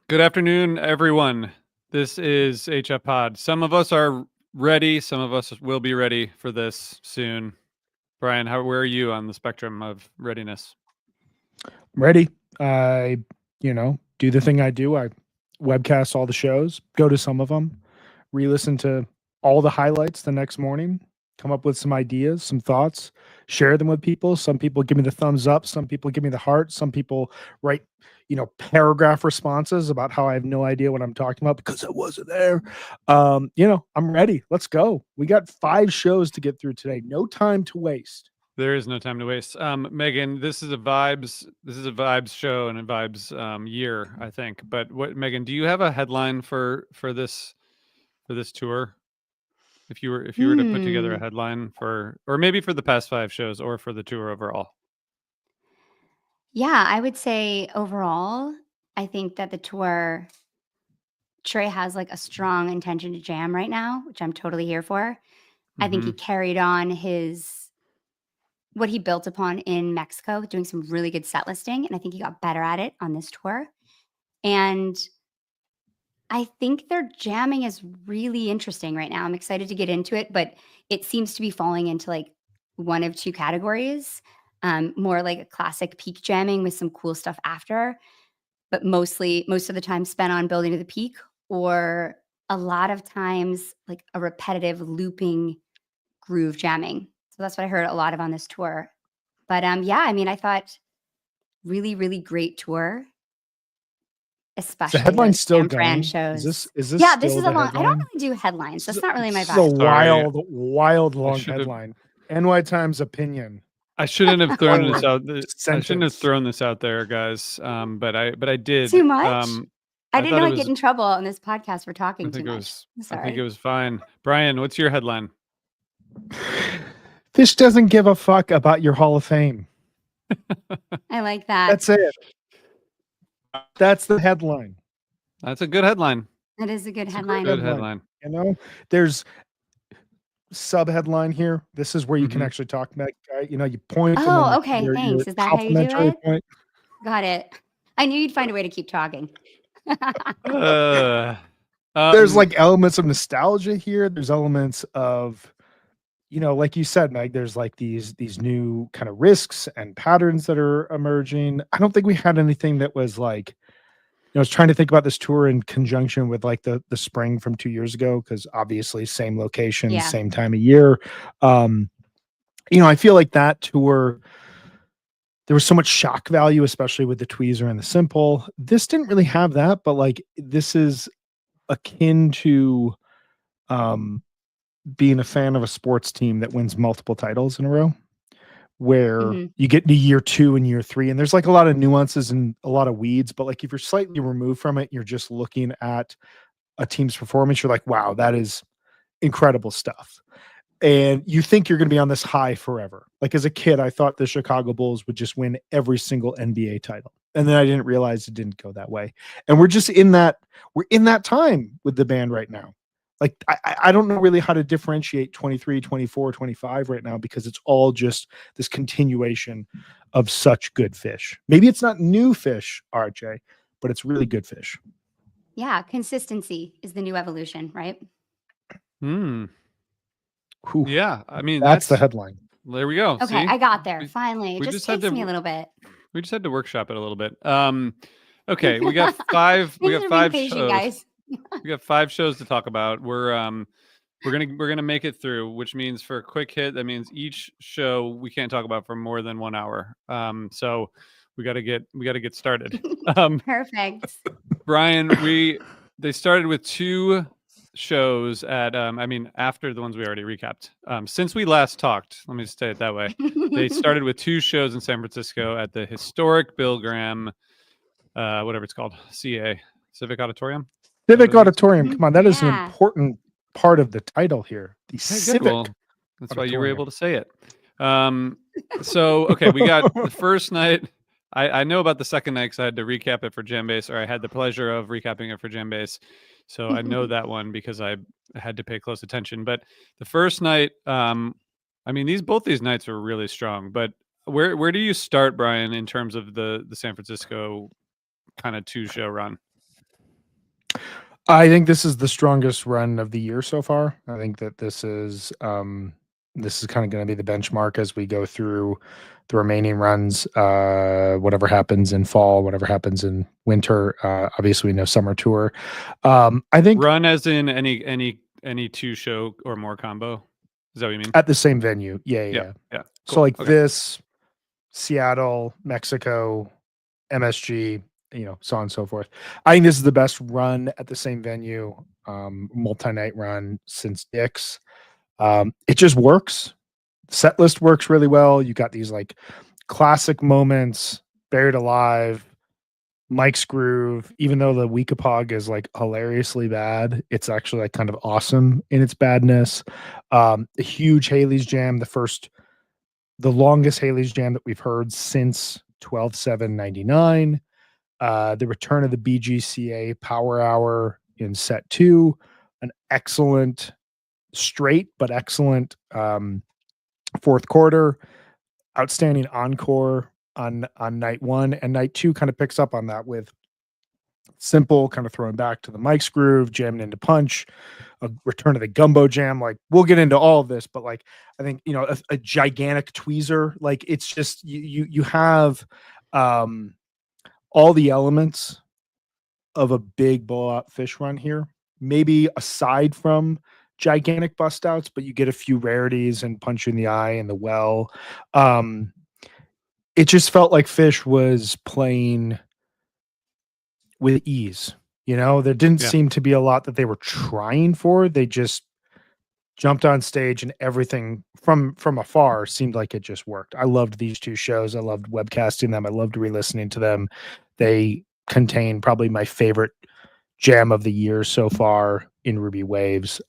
Good afternoon, everyone. This is HF Pod. Some of us are ready. Some of us will be ready for this soon. Brian, where are you on the spectrum of readiness? I'm ready. I, do the thing I do. I webcast all the shows, go to some of them, re-listen to all the highlights the next morning, come up with some ideas, some thoughts, share them with people. Some people give me the thumbs up, some people give me the heart, some people write, paragraph responses about how I have no idea what I'm talking about because I wasn't there. I'm ready. Let's go. We got 5 shows to get through today. No time to waste. There is no time to waste. Megan, this is a vibes show and a vibes year, I think. But Megan, do you have a headline for this tour? If you were to put together a headline or maybe for the past 5 shows or for the tour overall. Yeah, I would say overall, I think that the tour Trey has like a strong intention to jam right now, which I'm totally here for. I think he carried on what he built upon in Mexico, doing some really good set listing, and I think he got better at it on this tour. And I think their jamming is really interesting right now. I'm excited to get into it, but it seems to be falling into like one of 2 categories. More like a classic peak jamming with some cool stuff after, but most of the time spent on building to the peak, or a lot of times like a repetitive looping groove jamming. So that's what I heard a lot of on this tour. But yeah, I mean, I thought really, really great tour, especially The headline's those still San Fran going. shows. Is this Yeah, still this is the a long. I don't headline? really do headlines. That's not really my This is a vibe. Sorry. wild long should've- headline. NY Times opinion. I shouldn't have thrown this out. I shouldn't have Sentence. thrown this out there, guys. But I did. Too much? I didn't thought know it I'd get in trouble on this podcast for talking too much. I think it was fine. Brian, what's your headline? Fish doesn't give a fuck about your Hall of Fame. I like that. That's it. That's the headline. That's a good headline. That is a good headline. Good headline. There's sub headline here. This is where you can actually talk about. You point. Oh, okay. Thanks. Is that how you do it? Point. Got it. I knew you'd find a way to keep talking. There's like elements of nostalgia here. There's elements of, like you said, Meg, there's like these new kind of risks and patterns that are emerging. I don't think we had anything that was like, I was trying to think about this tour in conjunction with like the spring from 2 years ago, because obviously same location, same time of year. I feel like that tour, there was so much shock value, especially with the tweezer and the simple. This didn't really have that, but like this is akin to being a fan of a sports team that wins multiple titles in a row, where you get into year 2 and year 3, and there's like a lot of nuances and a lot of weeds, but like if you're slightly removed from it, you're just looking at a team's performance, you're like, wow, that is incredible stuff. And you think you're going to be on this high forever. Like as a kid, I thought the Chicago Bulls would just win every single NBA title. And then I didn't realize it didn't go that way. And we're in that time with the band right now. Like, I don't know really how to differentiate 23, 24, 25 right now, because it's all just this continuation of such good fish. Maybe it's not new fish, RJ, but it's really good fish. Yeah. Consistency is the new evolution, right? Yeah. I mean, that's the headline. There we go. Okay. See? I got there. Finally. It just takes me a little bit. We just had to workshop it a little bit. Okay. We got 5. We got 5 shows. Guys. We got 5 shows to talk about. We're gonna make it through, which means for a quick hit, that means each show we can't talk about for more than 1 hour. So we got to get started. Perfect. Brian, they started with 2 shows at after the ones we already recapped. Since we last talked, let me just say it that way. They started with 2 shows in San Francisco at the historic Bill Graham, whatever it's called, Civic Auditorium. Civic Auditorium. Come on, that is an important part of the title here. The Civic. Well, that's why you were able to say it. So, okay, we got the first night. I know about the second night because I had to recap it for Jambase, or I had the pleasure of recapping it for Jambase. So I know that one because I had to pay close attention. But the first night, both these nights were really strong. But where do you start, Brian, in terms of the San Francisco kind of 2-show run? I think this is the strongest run of the year so far. I think that this is kind of going to be the benchmark as we go through the remaining runs. Whatever happens in fall, whatever happens in winter. Obviously, we know summer tour. I think run as in any 2 show or more combo. Is that what you mean? At the same venue. Yeah. Cool. So like this, Seattle, Mexico, MSG, so on and so forth. I think this is the best run at the same venue, multi-night run since Dick's. It just works. Set list works really well. You got these like classic moments, Buried Alive, Mike's Groove. Even though the Weekapog is like hilariously bad, it's actually like kind of awesome in its badness. A huge Haley's Jam, the longest Haley's Jam that we've heard since 12/7/99. The return of the BGCA Power Hour in set 2, an excellent straight but excellent fourth quarter, outstanding encore on night 1, and night 2 kind of picks up on that with simple kind of throwing back to the Mike's Groove, jamming into Punch, a return of the Gumbo Jam. Like we'll get into all of this, but like I think a gigantic tweezer. Like it's just you have all the elements of a big blowout Phish run here. Maybe aside from gigantic bust outs, but you get a few rarities and Punch You in the Eye and the Well. It just felt like Phish was playing with ease. There didn't seem to be a lot that they were trying for. They just jumped on stage and everything from afar seemed like it just worked. I loved these 2 shows. I loved webcasting them. I loved re-listening to them. They contain probably my favorite jam of the year so far in Ruby Waves.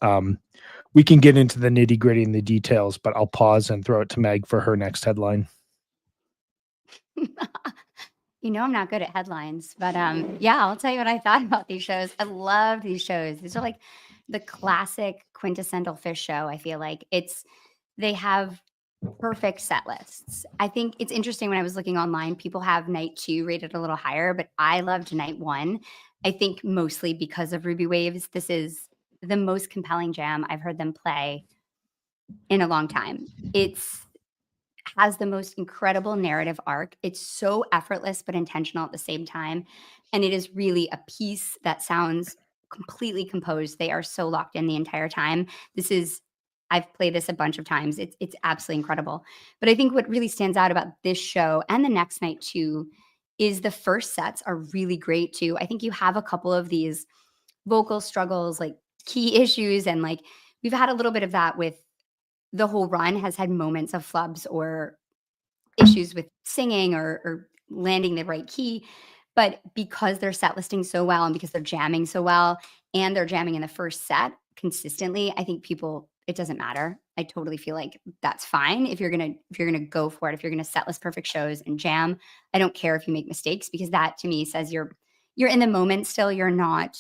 We can get into the nitty-gritty and the details, but I'll pause and throw it to Meg for her next headline. I'm not good at headlines, but I'll tell you what I thought about these shows. I love these shows. These are like the classic quintessential Phish show. I feel like they have perfect set lists. I think it's interesting when I was looking online, people have night 2 rated a little higher, but I loved night 1. I think mostly because of Ruby Waves. This is the most compelling jam I've heard them play in a long time. It's has the most incredible narrative arc. It's so effortless but intentional at the same time. And it is really a piece that sounds completely composed. They are so locked in the entire time. I've played this a bunch of times. It's absolutely incredible. But I think what really stands out about this show and the next night too is the first sets are really great too. I think you have a couple of these vocal struggles, like key issues, and like we've had a little bit of that with the whole run has had moments of flubs or issues with singing or landing the right key. But because they're set listing so well and because they're jamming so well and they're jamming in the first set consistently, I think it doesn't matter. I totally feel like that's fine if you're gonna go for it. If you're gonna set list perfect shows and jam, I don't care if you make mistakes, because that to me says you're in the moment still. You're not,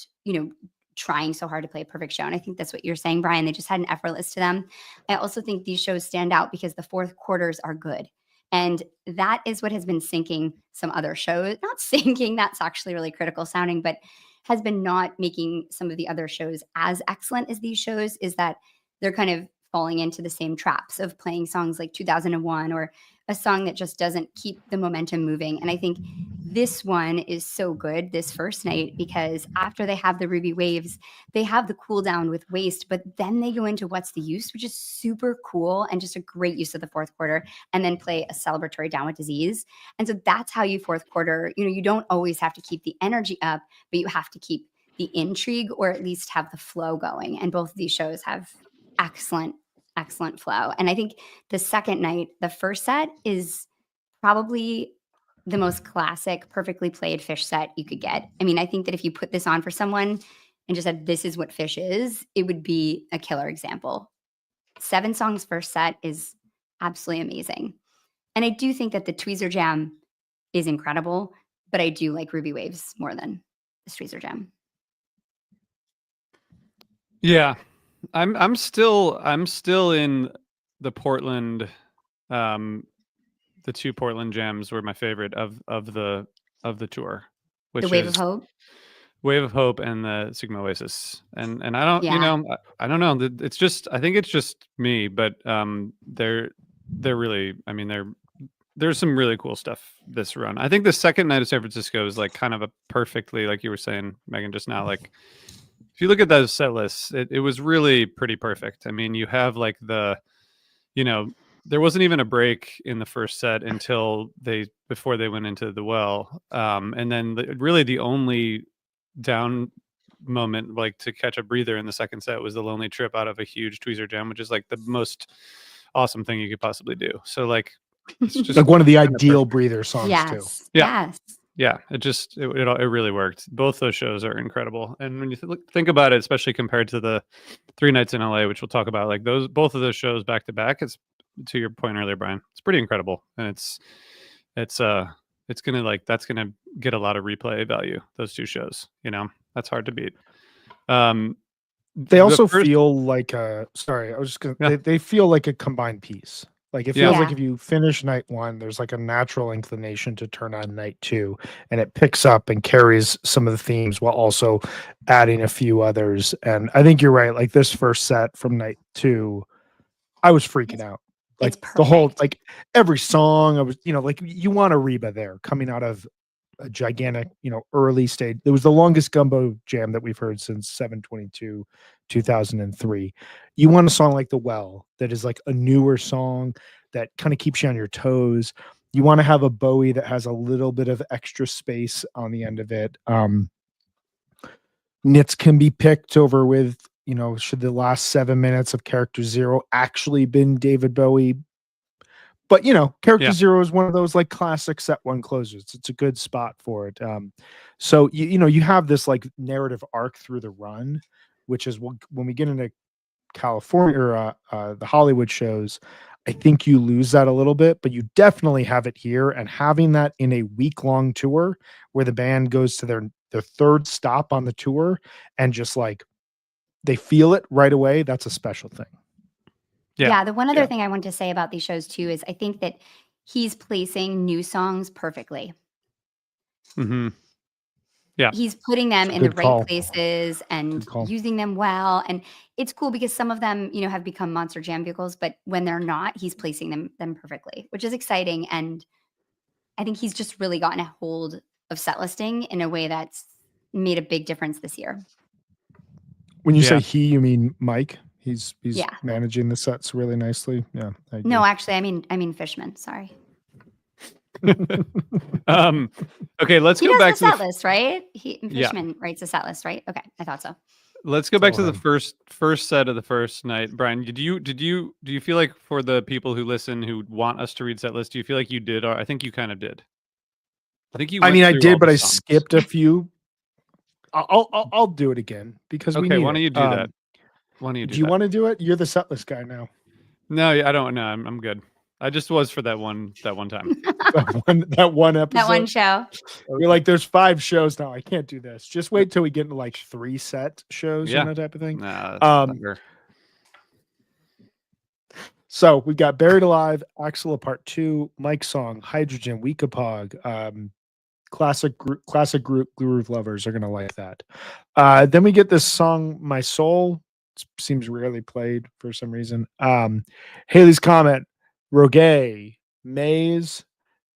trying so hard to play a perfect show. And I think that's what you're saying, Brian. They just had an effortless to them. I also think these shows stand out because the fourth quarters are good. And that is what has been sinking some other shows. Not sinking, that's actually really critical sounding, but has been not making some of the other shows as excellent as these shows, is that they're kind of falling into the same traps of playing songs like 2001 or a song that just doesn't keep the momentum moving. And I think this one is so good, this first night, because after they have the Ruby Waves, they have the cool down with Waste, but then they go into What's the Use, which is super cool and just a great use of the fourth quarter, and then play a celebratory Down with Disease. And so that's how you fourth quarter, you don't always have to keep the energy up, but you have to keep the intrigue, or at least have the flow going. And both of these shows have excellent flow. And I think the second night, the first set, is probably the most classic, perfectly played Phish set you could get. I mean, I think that if you put this on for someone and just said, this is what Phish is, it would be a killer example. 7 songs first set is absolutely amazing. And I do think that the Tweezer Jam is incredible, but I do like Ruby Waves more than the Tweezer Jam. Yeah. I'm still in the Portland, the 2 Portland jams were my favorite of the tour. Which the Wave of Hope. Wave of Hope and the Sigma Oasis, and I don't, Yeah. I don't know. It's just, I think it's just me, but they're really, I mean, there's some really cool stuff this run. I think the second night of San Francisco is like kind of a perfectly, like you were saying, Megan, just now, like if you look at those set lists, it was really pretty perfect. I mean, you have like there wasn't even a break in the first set until before they went into the well, and then really the only down moment like to catch a breather in the second set was the Lonely Trip out of a huge tweezer jam, which is like the most awesome thing you could possibly do. So like it's just like one of the ideal breather songs too. Yes. Yeah, it really worked. Both those shows are incredible, and when you think about it, especially compared to the 3 nights in LA, which we'll talk about, like both of those shows back to back, it's, to your point earlier, Brian, it's pretty incredible, and it's gonna that's gonna get a lot of replay value. Those two shows, that's hard to beat. They also feel like they feel like a combined piece. Like it feels like if you finish night 1, there's like a natural inclination to turn on night 2, and it picks up and carries some of the themes while also adding a few others. And I think you're right. Like this first set from night 2, I was freaking out. Like the whole, like every song, I was, like you want a Reba there coming out of a gigantic, early stage. It was the longest gumbo jam that we've heard since 7/22, 2003. You want a song like The Well that is like a newer song that kind of keeps you on your toes. You want to have a Bowie that has a little bit of extra space on the end of it. Nits can be picked over with, should the last 7 minutes of Character Zero actually been David Bowie? But Character Zero is one of those like classic set 1 closers. It's a good spot for it. So you have this like narrative arc through the run, which is when we get into California or the Hollywood shows, I think you lose that a little bit, but you definitely have it here. And having that in a week-long tour where the band goes to their third stop on the tour and just like they feel it right away, that's a special thing. Yeah. The one other thing I want to say about these shows too is I think that he's placing new songs perfectly. Mm-hmm. Yeah. He's putting them in the right places and using them well. And it's cool because some of them, have become monster jam vehicles, but when they're not, he's placing them perfectly, which is exciting. And I think he's just really gotten a hold of set listing in a way that's made a big difference this year. When you say he, you mean Mike? He's managing the sets really nicely. Yeah. No, actually, I mean Fishman. Sorry. Okay, let's go back to the set list, right? Fishman writes a set list, right? Okay, I thought so. Let's go back to the first set of the first night. Brian, do you feel like for the people who listen who want us to read set list, do you feel like you did? Or I think you kind of did. I think you. I did, but I skipped a few. I'll do it again because why don't you do that? Why don't you do you want to do it? You're the set list guy now. No, I don't know. I'm good. I just was for that one time. that one episode. That one show. You're like, there's 5 shows now. I can't do this. Just wait till we get into like 3 set shows and that type of thing. So we got Buried Alive, Axel Part 2, Mike Song, Hydrogen, Weekapog, classic group Groove Lovers are gonna like that. Then we get this song, My Soul. It seems rarely played for some reason. Haley's Comet, Rogue, Maze,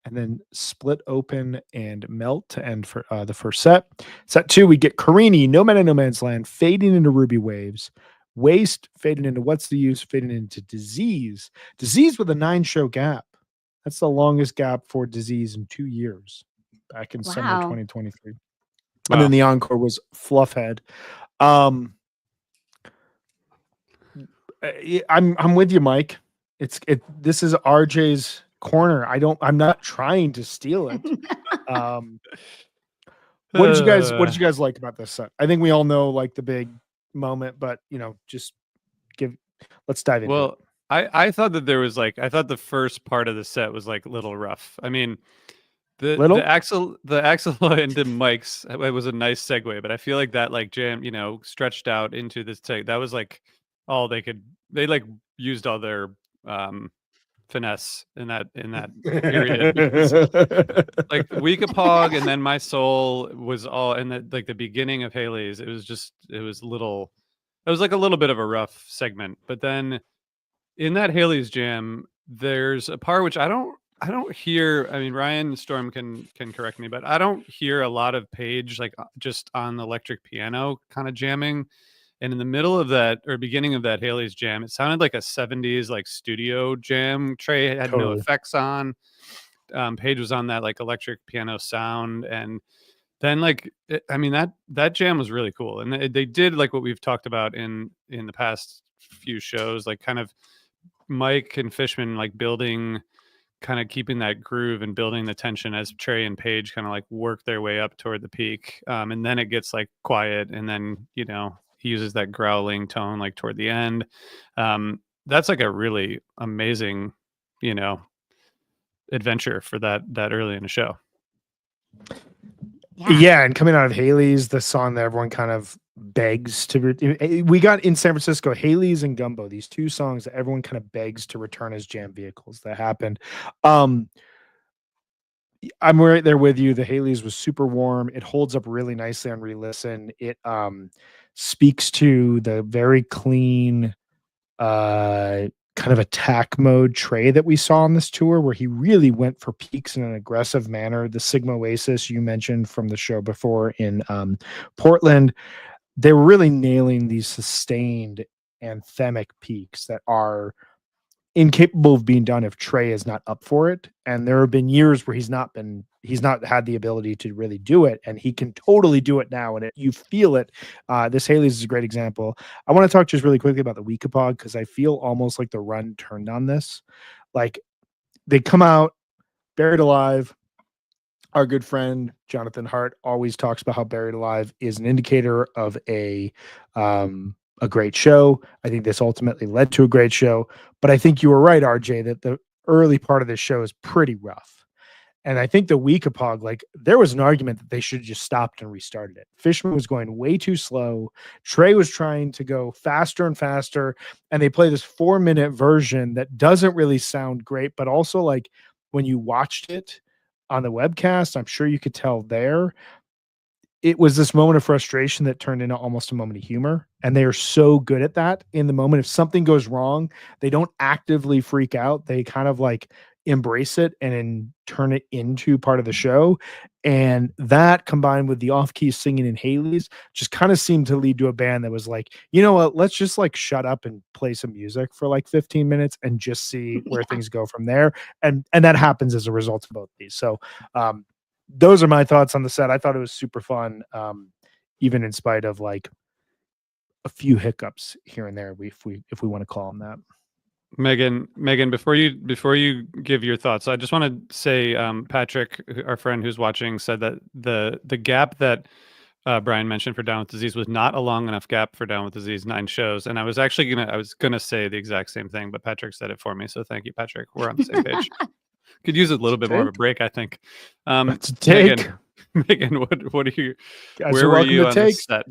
and then Split Open and Melt to end for the first set. Set 2, we get Carini, No Man in No Man's Land, fading into Ruby Waves, Waste, fading into What's the Use, fading into Disease. Disease with a 9-show gap. That's the longest gap for Disease in 2 years, back in summer 2023. Wow. And then the encore was Fluffhead. I'm with you, Mike. This is RJ's corner. I'm not trying to steal it. What did you guys like about this set? I think we all know like the big moment, but let's dive in. Well, I thought that there was I thought the first part of the set was like a little rough. I mean, the Axel into Mike's, it was a nice segue, but I feel like that like jam, stretched out into this take. That was like all they like used all their finesse in that period. Because, like Weekapaug and then My Soul was all, and the beginning of Haley's, it was like a little bit of a rough segment. But then in that Haley's jam, there's a part which I don't hear. I mean, Ryan Storm can correct me, but I don't hear a lot of Page like just on the electric piano kind of jamming. And in the middle of that or beginning of that Haley's jam, it sounded like a 70s like studio jam. Trey had no effects on. Page was on that like electric piano sound. And then that jam was really cool. And they did like what we've talked about in the past few shows, like kind of Mike and Fishman like building, kind of keeping that groove and building the tension as Trey and Page kind of like work their way up toward the peak. And then it gets like quiet, and then he uses that growling tone like toward the end. That's like a really amazing, adventure for that early in the show. Yeah, and coming out of Haley's, the song that everyone kind of begs to we got in San Francisco, Haley's and Gumbo, these two songs that everyone kind of begs to return as jam vehicles. That happened. I'm right there with you. The Haley's was super warm. It holds up really nicely on re-listen. It speaks to the very clean kind of attack mode Trey that we saw on this tour, where he really went for peaks in an aggressive manner. The Sigma Oasis you mentioned from the show before in Portland, they were really nailing these sustained anthemic peaks that are incapable of being done if Trey is not up for it. And there have been years where he's not had the ability to really do it, and he can totally do it now, and you feel it. This Haley's is a great example. I want to talk just really quickly about the Weekapaug, because I feel almost like the run turned on this. Like, they come out Buried Alive. Our good friend Jonathan Hart always talks about how Buried Alive is an indicator of a great show. I think this ultimately led to a great show, but I think you were right, RJ, that the early part of this show is pretty rough. And I think the Weekapaug, like, there was an argument that they should have just stopped and restarted it. Fishman was going way too slow. Trey was trying to go faster and faster, and they play this 4-minute version that doesn't really sound great, but also, like, when you watched it on the webcast, I'm sure you could tell there, it was this moment of frustration that turned into almost a moment of humor. And they are so good at that in the moment. If something goes wrong, they don't actively freak out. They kind of like embrace it and then turn it into part of the show. And that, combined with the off-key singing in Haley's, just kind of seemed to lead to a band that was like, you know what, let's just like shut up and play some music for like 15 minutes and just see where things go from there. And that happens as a result of both these. So, those are my thoughts on the set. I thought it was super fun, even in spite of like a few hiccups here and there, if we want to call them that. Megan, before you give your thoughts, I just want to say, Patrick, our friend who's watching, said that the gap that Brian mentioned for Down with Disease was not a long enough gap for Down with Disease 9 shows. And I was gonna say the exact same thing, but Patrick said it for me. So thank you, Patrick. We're on the same page. Could use a little bit more of a break, I think. That's a take. Megan, what are you? Guys, where were you on this set?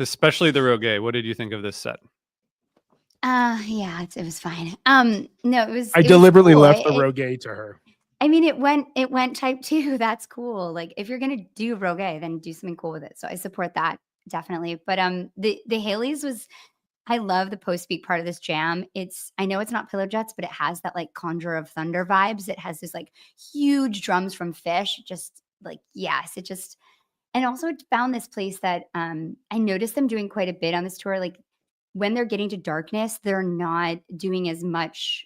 Especially the Rogue. What did you think of this set? Yeah, it was fine. No, it was. I deliberately left the Rogue to her. I mean, it went type 2. That's cool. Like, if you're gonna do Rogue, then do something cool with it. So I support that definitely. But the Haley's was. I love the post-speak part of this jam. I know it's not Pillow Jets, but it has that like Conjure of Thunder vibes. It has this like huge drums from Fish. Just like, yes, and also it found this place that I noticed them doing quite a bit on this tour. Like, when they're getting to darkness, they're not doing as much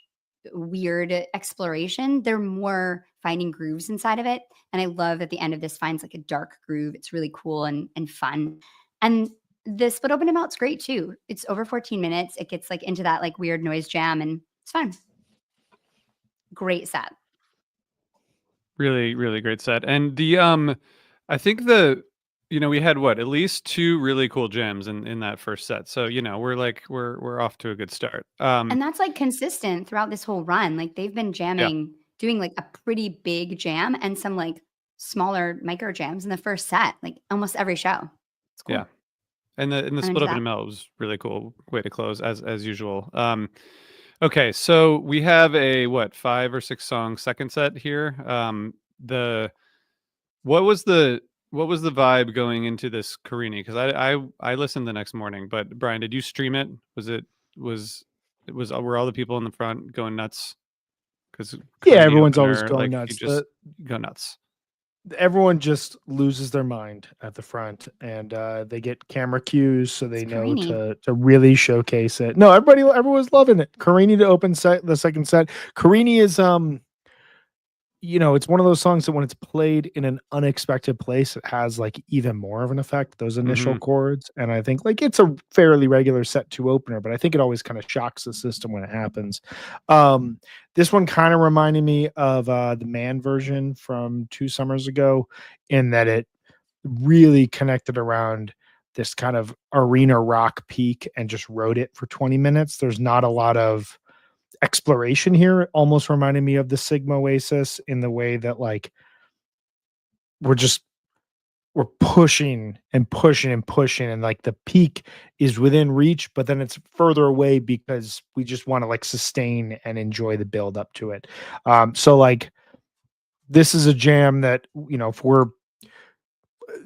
weird exploration. They're more finding grooves inside of it. And I love that the end of this finds like a dark groove. It's really cool and fun. And the split open amount's great too. It's over 14 minutes. It gets like into that like weird noise jam, and it's fun. Great set. Really, really great set. And the I think we had at least 2 really cool jams in that first set. So, we're off to a good start. And that's like consistent throughout this whole run. Like, they've been jamming, doing like a pretty big jam and some like smaller micro jams in the first set, like almost every show. It's cool. Yeah. And the split open melt was really cool way to close as usual. Okay, so we have a 5 or 6 song second set here. The what was the vibe going into this Carini? Because I listened the next morning, but Brian, did you stream it? Was were all the people in the front going nuts? Because Yeah, Carini everyone's always opener, going like you nuts. just go nuts. Everyone just loses their mind at the front, and they get camera cues so they It's know Carini. to really showcase it. No, everyone's loving it. Carini to open the second set. Carini is it's one of those songs that when it's played in an unexpected place, it has like even more of an effect, those initial Mhm. chords. And I think like it's a fairly regular set two opener, but I think it always kind of shocks the system when it happens. This one kind of reminded me of the Man version from 2 summers ago, in that it really connected around this kind of arena rock peak and just rode it for 20 minutes. There's not a lot of exploration here. It almost reminded me of the Sigma Oasis in the way that like we're just we're pushing and pushing and pushing, and like the peak is within reach, but then it's further away because we just want to like sustain and enjoy the build up to it. So like this is a jam that, if we're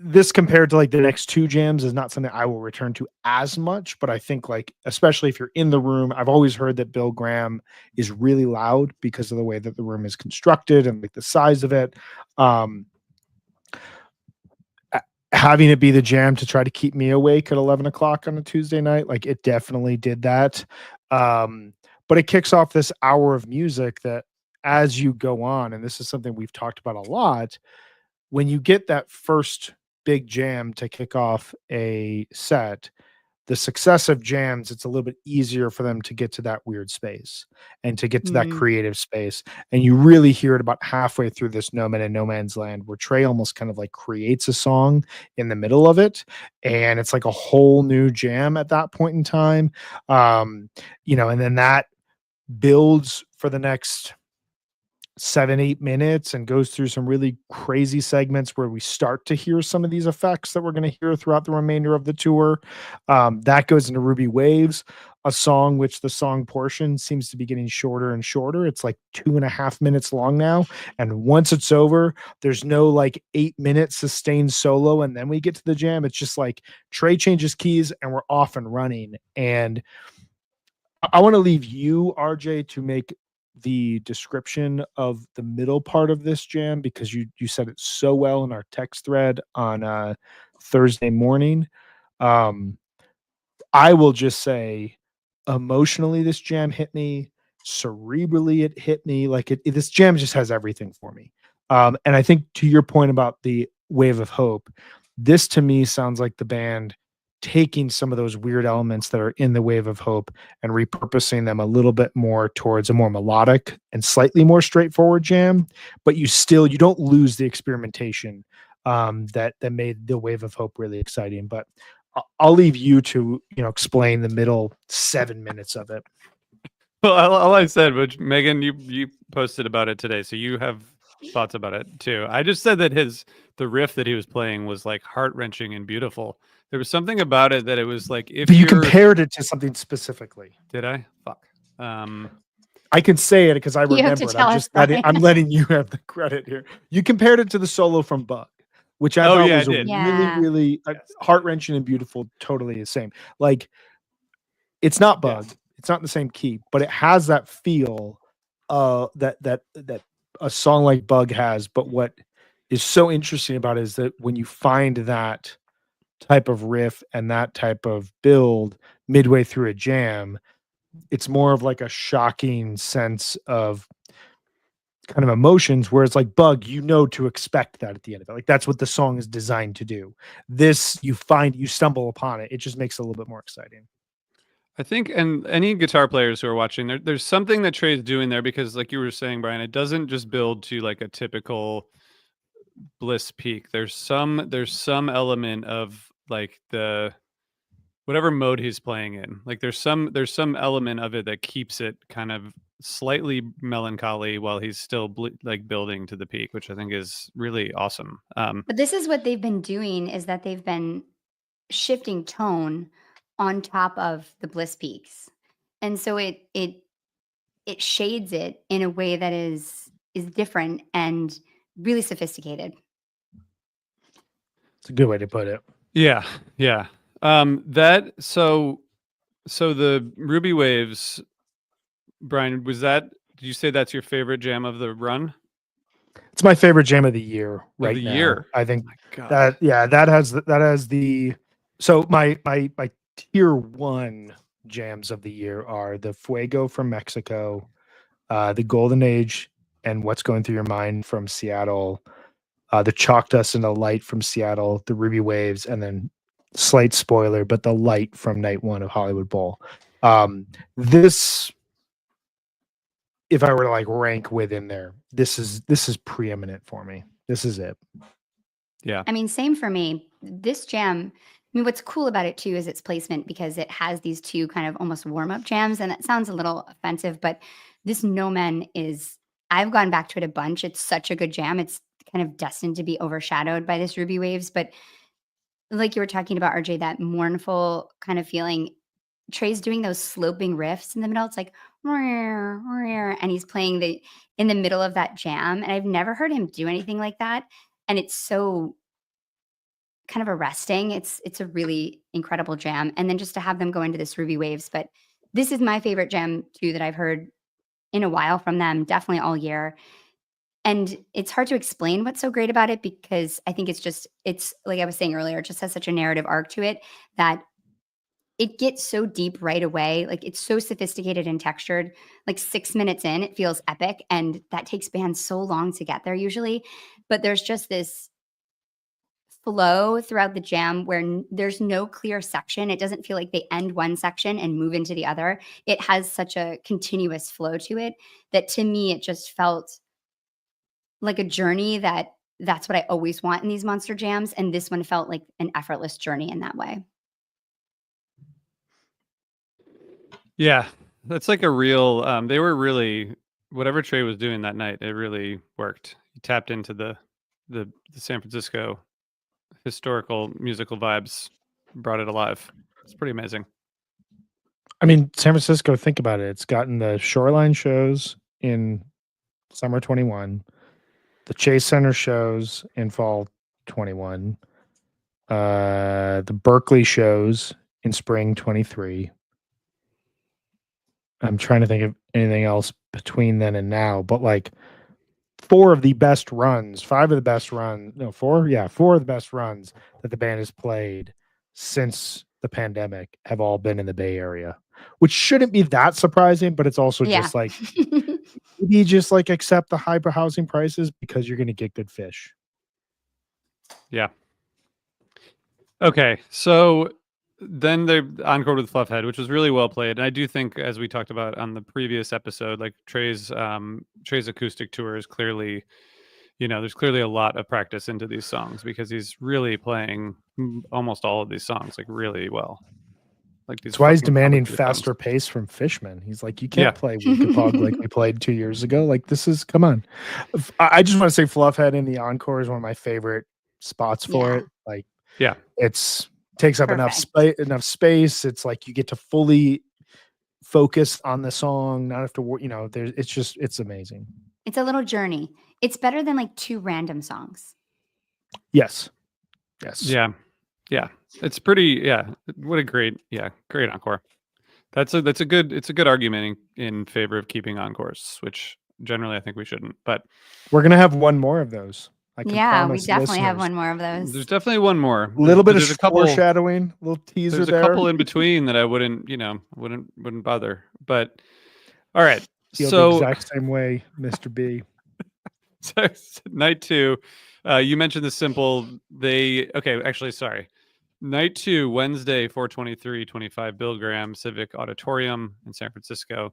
this compared to like the next two jams, is not something I will return to as much, but I think like especially if you're in the room, I've always heard that Bill Graham is really loud because of the way that the room is constructed and like the size of it. Um Having it be the jam to try to keep me awake at 11 o'clock on a Tuesday night, like it definitely did that. But it kicks off this hour of music that, as you go on, and this is something we've talked about a lot, when you get that first big jam to kick off a set, the successive jams, it's a little bit easier for them to get to that weird space and to get to that Mm. creative space. And you really hear it about halfway through this No Man and No Man's Land, where Trey almost kind of like creates a song in the middle of it. And it's like a whole new jam at that point in time. And then that builds for the next 7-8 minutes and goes through some really crazy segments where we start to hear some of these effects that we're going to hear throughout the remainder of the tour. That goes into Ruby Waves, a song which the song portion seems to be getting shorter and shorter. It's like 2.5 minutes long now, and once it's over, there's no like 8-minute sustained solo and then we get to the jam. It's just like Trey changes keys and we're off and running. And I want to leave you, RJ, to make the description of the middle part of this jam, because you said it so well in our text thread on Thursday morning. Um, I will just say, emotionally, this jam hit me. Cerebrally, it hit me. Like this jam just has everything for me. And I think to your point about the Wave of Hope, this to me sounds like the band taking some of those weird elements that are in the Wave of Hope and repurposing them a little bit more towards a more melodic and slightly more straightforward jam. But you don't lose the experimentation that made the Wave of Hope really exciting. But I'll leave you to explain the middle 7 minutes of it. Well, all I said, which Megan, you posted about it today, so you have thoughts about it too. I just said that the riff that he was playing was like heart wrenching and beautiful. There was something about it that it was like if But you compared it to something specifically. Did I? Fuck. I can say it because I You have to remember it. tell us, Brian. I'm letting you have the credit here. You compared it to the solo from Bug, which I thought yeah, was I a did. really, Yeah. really heart wrenching and beautiful. Totally the same. Like it's not Bug. Yeah. It's not in the same key, but it has that feel that a song like Bug has. But what is so interesting about it is that when you find that type of riff and that type of build midway through a jam, it's more of like a shocking sense of kind of emotions, whereas like Bug, to expect that at the end of it. Like that's what the song is designed to do. This you stumble upon it. It just makes it a little bit more exciting. I think, and any guitar players who are watching, there's something that Trey's doing there, because like you were saying, Brian, it doesn't just build to like a typical Bliss peak. There's some element of like the whatever mode he's playing in. Like there's some element of it that keeps it kind of slightly melancholy while he's still like building to the peak, which I think is really awesome. But this is what they've been doing, is that they've been shifting tone on top of the Bliss peaks. And so it it shades it in a way that is different and really sophisticated. It's a good way to put it. Yeah. So the Ruby Waves, Brian, did you say that's your favorite jam of the run? It's my favorite jam of the year right now. Year. I think God. that has the so my tier 1 jams of the year are the Fuego from Mexico, the Golden Age and What's Going Through Your Mind from Seattle, the Chalk Dust and the Light from Seattle, the Ruby Waves, and then slight spoiler, but the Light from night 1 of Hollywood Bowl. This, if I were to like rank within there, this is preeminent for me. This is it. Yeah. I mean, same for me. This jam, I mean, what's cool about it too is its placement, because it has these two kind of almost warm-up jams, and that sounds a little offensive, but this No Men is, I've gone back to it a bunch. It's such a good jam. It's kind of destined to be overshadowed by this Ruby Waves, but like you were talking about, RJ, that mournful kind of feeling. Trey's doing those sloping riffs in the middle. It's like, and he's playing in the middle of that jam. And I've never heard him do anything like that. And it's so kind of arresting. It's a really incredible jam. And then just to have them go into this Ruby Waves. But this is my favorite jam too that I've heard in a while from them, definitely all year. And it's hard to explain what's so great about it, because I think it's like I was saying earlier, it just has such a narrative arc to it that it gets so deep right away. Like, it's so sophisticated and textured. Like 6 minutes in, it feels epic. And that takes bands so long to get there usually. But there's just this flow throughout the jam where there's no clear section. It doesn't feel like they end one section and move into the other. It has such a continuous flow to it that to me, it just felt like a journey that's what I always want in these monster jams. And this one felt like an effortless journey in that way. Yeah, that's like a real. They were really, whatever Trey was doing that night, it really worked. He tapped into the San Francisco historical musical vibes, brought it alive. It's pretty amazing. I mean, San Francisco, think about it. It's gotten the Shoreline shows in summer 21, the Chase Center shows in fall 21, the Berkeley shows in spring 23. I'm trying to think of anything else between then and now, but like four of the best runs that the band has played since the pandemic have all been in the Bay Area, which shouldn't be that surprising, but it's also just like, maybe just like accept the high housing prices because you're going to get good fish. Yeah. Okay. So then they encored with Fluffhead, which was really well played. And I do think, as we talked about on the previous episode, like Trey's acoustic tour is clearly, there's clearly a lot of practice into these songs because he's really playing almost all of these songs like really well. Like that's why he's demanding faster pace from Fishman. He's like, you can't play Weekapog like we played 2 years ago. Like, come on. I just want to say Fluffhead in the encore is one of my favorite spots for it. Like, it's takes up enough space. It's like you get to fully focus on the song, not have to it's amazing. It's a little journey. It's better than like two random songs. Yes. Yeah. It's pretty. What a great encore. It's a good argument in favor of keeping encores, which generally I think we shouldn't, but we're gonna have one more of those. We definitely have one more of those. There's definitely one more. A little bit of foreshadowing, a little teaser. There's a couple in between that I wouldn't bother. But all right, feel the exact same way, Mr. B. So, night 2, you mentioned the simple. Night 2, Wednesday, 4/23/25, Bill Graham Civic Auditorium in San Francisco.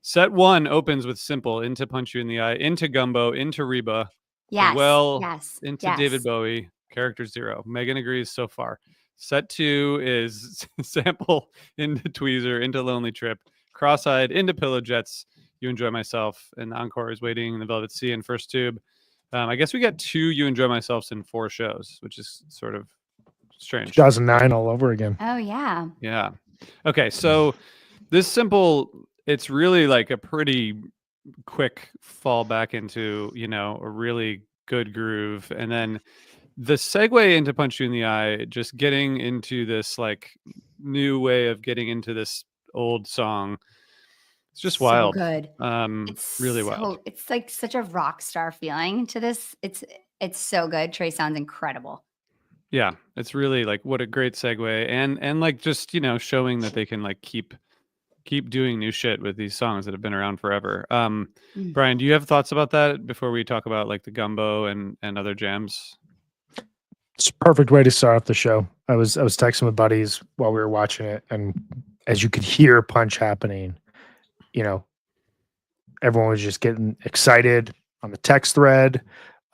Set 1 opens with Simple, into Punch You in the Eye, into Gumbo, into Reba. Into David Bowie, Character 0. Megan agrees so far. Set 2 is Sample, into Tweezer, into Lonely Trip, Cross-Eyed, into Pillow Jets, You Enjoy Myself, and the encore is Waiting in the Velvet Sea and First Tube. I guess we got 2 You Enjoy Myselfs in 4 shows, which is sort of strange. 2009 all over again. Oh, yeah. Yeah. Okay, so this Simple it's really like a pretty quick fall back into, you know, a really good groove. And then the segue into Punch You in the Eye, just getting into this like new way of getting into this old song. It's just So wild. good. It's Really wild. It's like such a rock star feeling to this. It's so good. Trey sounds incredible. Yeah, it's really like what a great segue, and like just, you know, showing that they can like keep doing new shit with these songs that have been around forever. Mm. Brian, do you have thoughts about that before we talk about like the gumbo and other jams? It's a perfect way to start off the show. I was texting with buddies while we were watching it, and as you could hear Punch happening, you know, everyone was just getting excited on the text thread.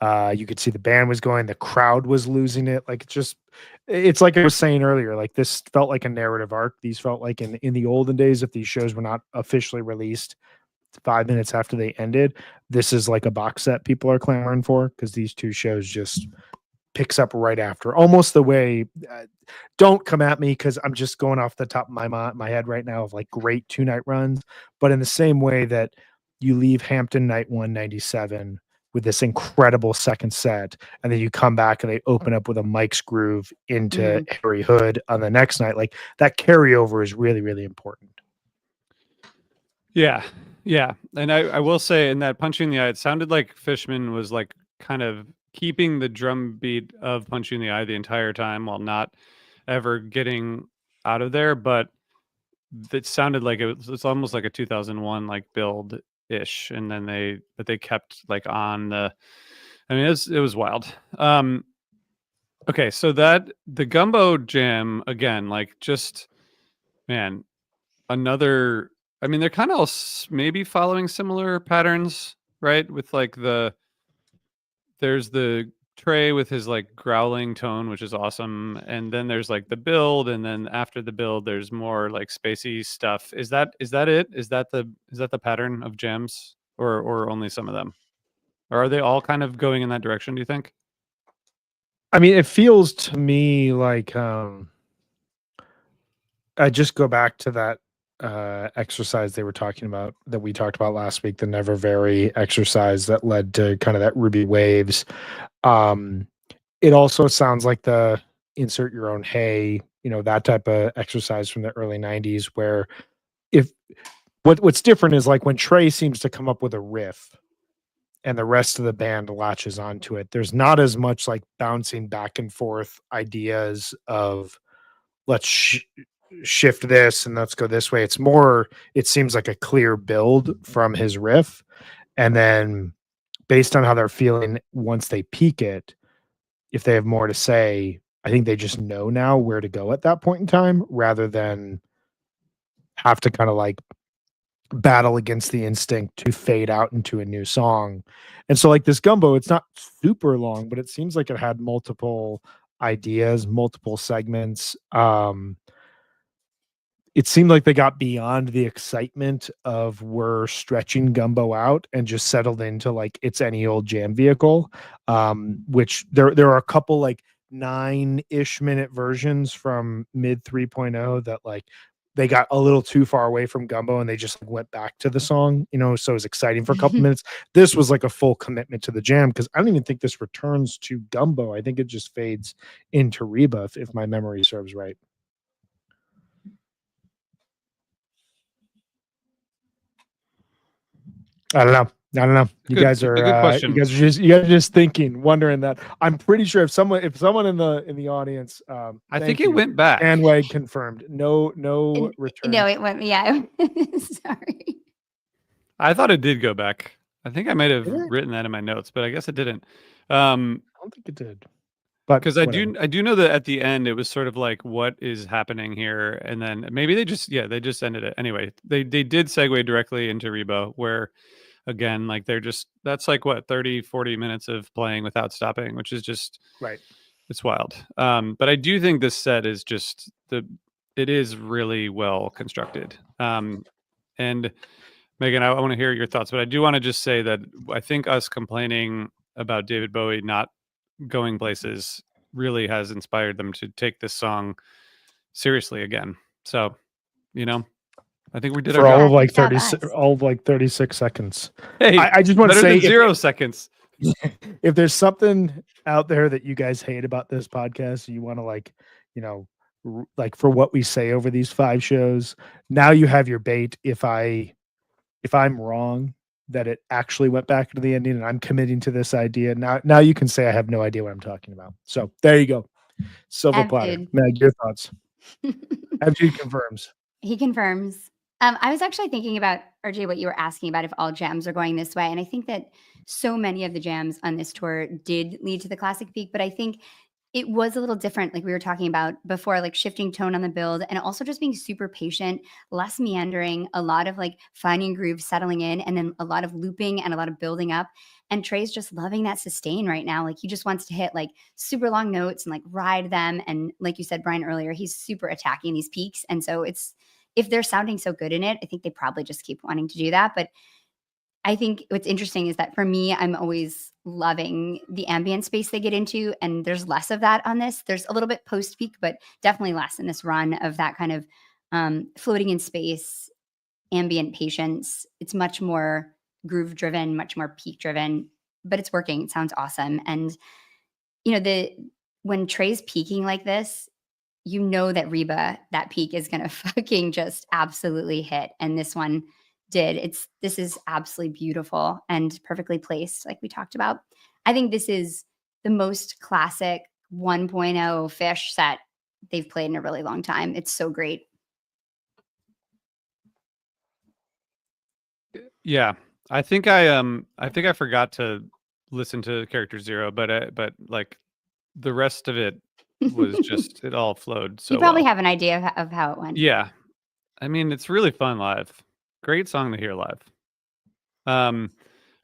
You could see the band was going, the crowd was losing it. Like it's like I was saying earlier, like this felt like a narrative arc. These felt like in the olden days, if these shows were not officially released 5 minutes after they ended, this is like a box set people are clamoring for, because these two shows just picks up right after, almost the way don't come at me because I'm just going off the top of my head right now of like great 2-night runs, but in the same way that you leave Hampton night 197 with this incredible second set, and then you come back and they open up with a Mike's Groove into Harry Hood on the next night, like that carryover is really, really important. Yeah. And I will say, in that Punch You in the Eye, it sounded like Fishman was like kind of keeping the drum beat of Punch You in the Eye the entire time while not ever getting out of there. But it sounded like it's almost like a 2001 like build ish. And then they kept like on the, I mean, it was wild. Okay. So that the gumbo jam again, like just, man, another, I mean, they're kind of maybe following similar patterns, right? With like there's the Trey with his like growling tone, which is awesome. And then there's like the build. And then after the build, there's more like spacey stuff. Is that it? Is that the pattern of jams, or only some of them? Or are they all kind of going in that direction, do you think? I mean, it feels to me like I just go back to that exercise they were talking about that we talked about last week, the Never Vary exercise that led to kind of that Ruby Waves. It also sounds like the insert your own hay, you know, that type of exercise from the early 90s, where if what's different is like when Trey seems to come up with a riff and the rest of the band latches onto it, there's not as much like bouncing back and forth ideas of let's shift this and let's go this way. It's more, it seems like a clear build from his riff, and then based on how they're feeling once they peak it, if they have more to say, I think they just know now where to go at that point in time, rather than have to kind of like battle against the instinct to fade out into a new song. And so like this gumbo, it's not super long, but it seems like it had multiple ideas, multiple segments. It seemed like they got beyond the excitement of we're stretching gumbo out and just settled into like it's any old jam vehicle. Which there are a couple like 9-ish minute versions from mid 3.0 that like they got a little too far away from gumbo and they just like, went back to the song, you know, so it was exciting for a couple minutes. This was like a full commitment to the jam, because I don't even think this returns to gumbo. I think it just fades into Reba, if my memory serves right. I don't know. You guys are just thinking, wondering that. I'm pretty sure if someone in the audience, I think it went back. Handwag confirmed. No return. No, it went. Yeah, sorry. I thought it did go back. I think I might have written that in my notes, but I guess it didn't. I don't think it did. But because I do know that at the end it was sort of like, what is happening here? And then maybe they just ended it. Anyway, they did segue directly into Reba, where again, like that's like what 30-40 minutes of playing without stopping, which is just right. It's wild. But I do think this set is just it is really well constructed. And Megan, I want to hear your thoughts, but I do want to just say that I think us complaining about David Bowie not going places really has inspired them to take this song seriously again. So, you know, I think we did for our all job. of like Good job, 30, us. all of like 36 seconds. Hey, I just want to better say, than 0 seconds. if there's something out there that you guys hate about this podcast, you want to like, like for what we say over these 5 shows, now you have your bait. If I'm wrong that it actually went back into the ending and I'm committing to this idea, now you can say I have no idea what I'm talking about. So there you go. Silver platter. Abdude. Meg, your thoughts. Abdude confirms. He confirms. I was actually thinking about, RJ, what you were asking about if all jams are going this way. And I think that so many of the jams on this tour did lead to the classic peak, but I think it was a little different, like we were talking about before, like shifting tone on the build and also just being super patient, less meandering, a lot of like finding grooves, settling in, and then a lot of looping and a lot of building up. And Trey's just loving that sustain right now. Like he just wants to hit like super long notes and like ride them. And like you said, Brian, earlier, he's super attacking these peaks. And so if they're sounding so good in it, I think they probably just keep wanting to do that. But I think what's interesting is that for me, I'm always loving the ambient space they get into, and there's less of that on this. There's a little bit post peak, but definitely less in this run of that kind of floating in space, ambient patience. It's much more groove driven, much more peak driven, but it's working. It sounds awesome. And when Trey's peaking like this, you know that Reba, that peak is going to fucking just absolutely hit. And this one did. This is absolutely beautiful and perfectly placed, like we talked about. I think this is the most classic 1.0 Fish set they've played in a really long time. It's so great. Yeah, I think I forgot to listen to Character Zero, but like the rest of it was just it all flowed so you probably well. have an idea of how it went. Yeah, I mean it's really fun live. Great song to hear live.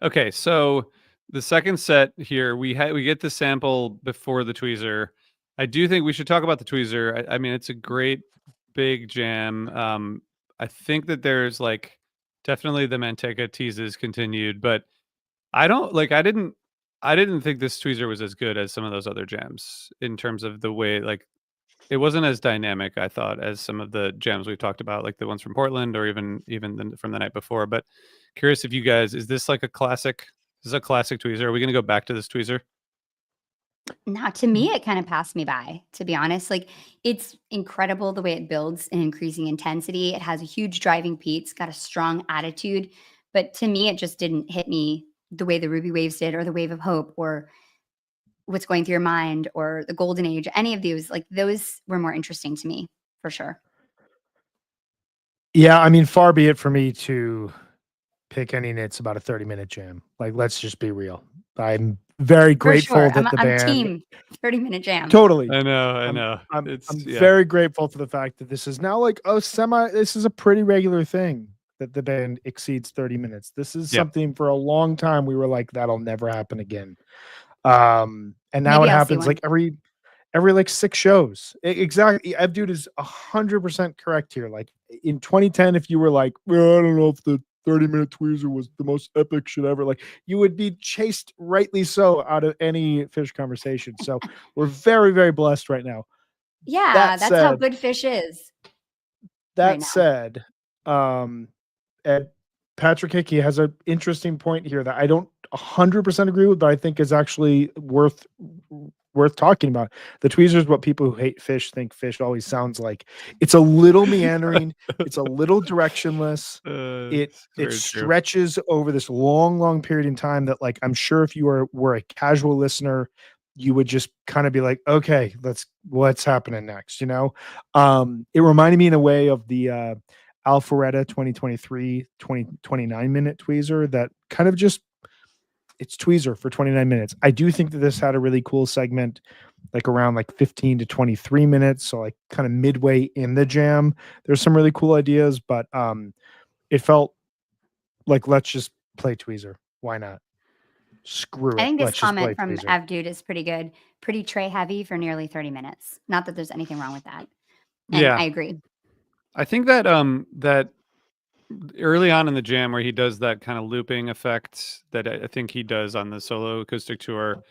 Okay, so the second set here we get the sample before the tweezer. I do think we should talk about the tweezer. I mean it's a great big jam. I think that there's like definitely the Manteca teases continued, but I didn't think this tweezer was as good as some of those other jams in terms of the way like it wasn't as dynamic, I thought, as some of the jams we've talked about, like the ones from Portland or even from the night before. But curious if you guys, is this like a classic? Is this a classic tweezer? Are we going to go back to this tweezer? Now, to me, it kind of passed me by, to be honest. Like, it's incredible the way it builds in increasing intensity. It has a huge driving beat. It's got a strong attitude. But to me, it just didn't hit me the way the Ruby Waves did, or the Wave of Hope, or What's Going Through Your Mind, or the Golden Age. Any of those, like, those were more interesting to me, for sure. Yeah, I mean, far be it for me to pick any nits about a 30-minute jam. Like, let's just be real. I'm very grateful For sure. that the I'm band team 30-minute jam. totally. I know. I'm Yeah. very grateful for the fact that this is now like this is a pretty regular thing that the band exceeds 30 minutes. This is something for a long time we were like, that'll never happen again. And now Maybe it I'll happens see like every like 6 shows. Exactly. Abdude is 100% correct here. Like in 2010, if you were like, well, I don't know if the 30-minute tweezer was the most epic shit ever, like you would be chased rightly so out of any Fish conversation. So we're very, very blessed right now. Yeah, that's how good Fish is. That said, Patrick Hickey has an interesting point here that I don't 100% agree with, but I think is actually worth talking about. The tweezer is what people who hate Fish think Fish always sounds like. It's a little meandering. It's a little directionless. It stretches over this long period in time that, like, I'm sure if you were a casual listener, you would just kind of be like, okay, what's happening next? It reminded me in a way of the Alpharetta 2023 29-minute tweezer that kind of just it's tweezer for 29 minutes. I do think that this had a really cool segment like around like 15 to 23 minutes, so like kind of midway in the jam. There's some really cool ideas, but it felt like let's just play tweezer. Why not? Screw it. I think this let's comment from Avdude is pretty good. Pretty Trey heavy for nearly 30 minutes. Not that there's anything wrong with that. And I agree. I think that that early on in the jam where he does that kind of looping effect that I think he does on the solo acoustic tour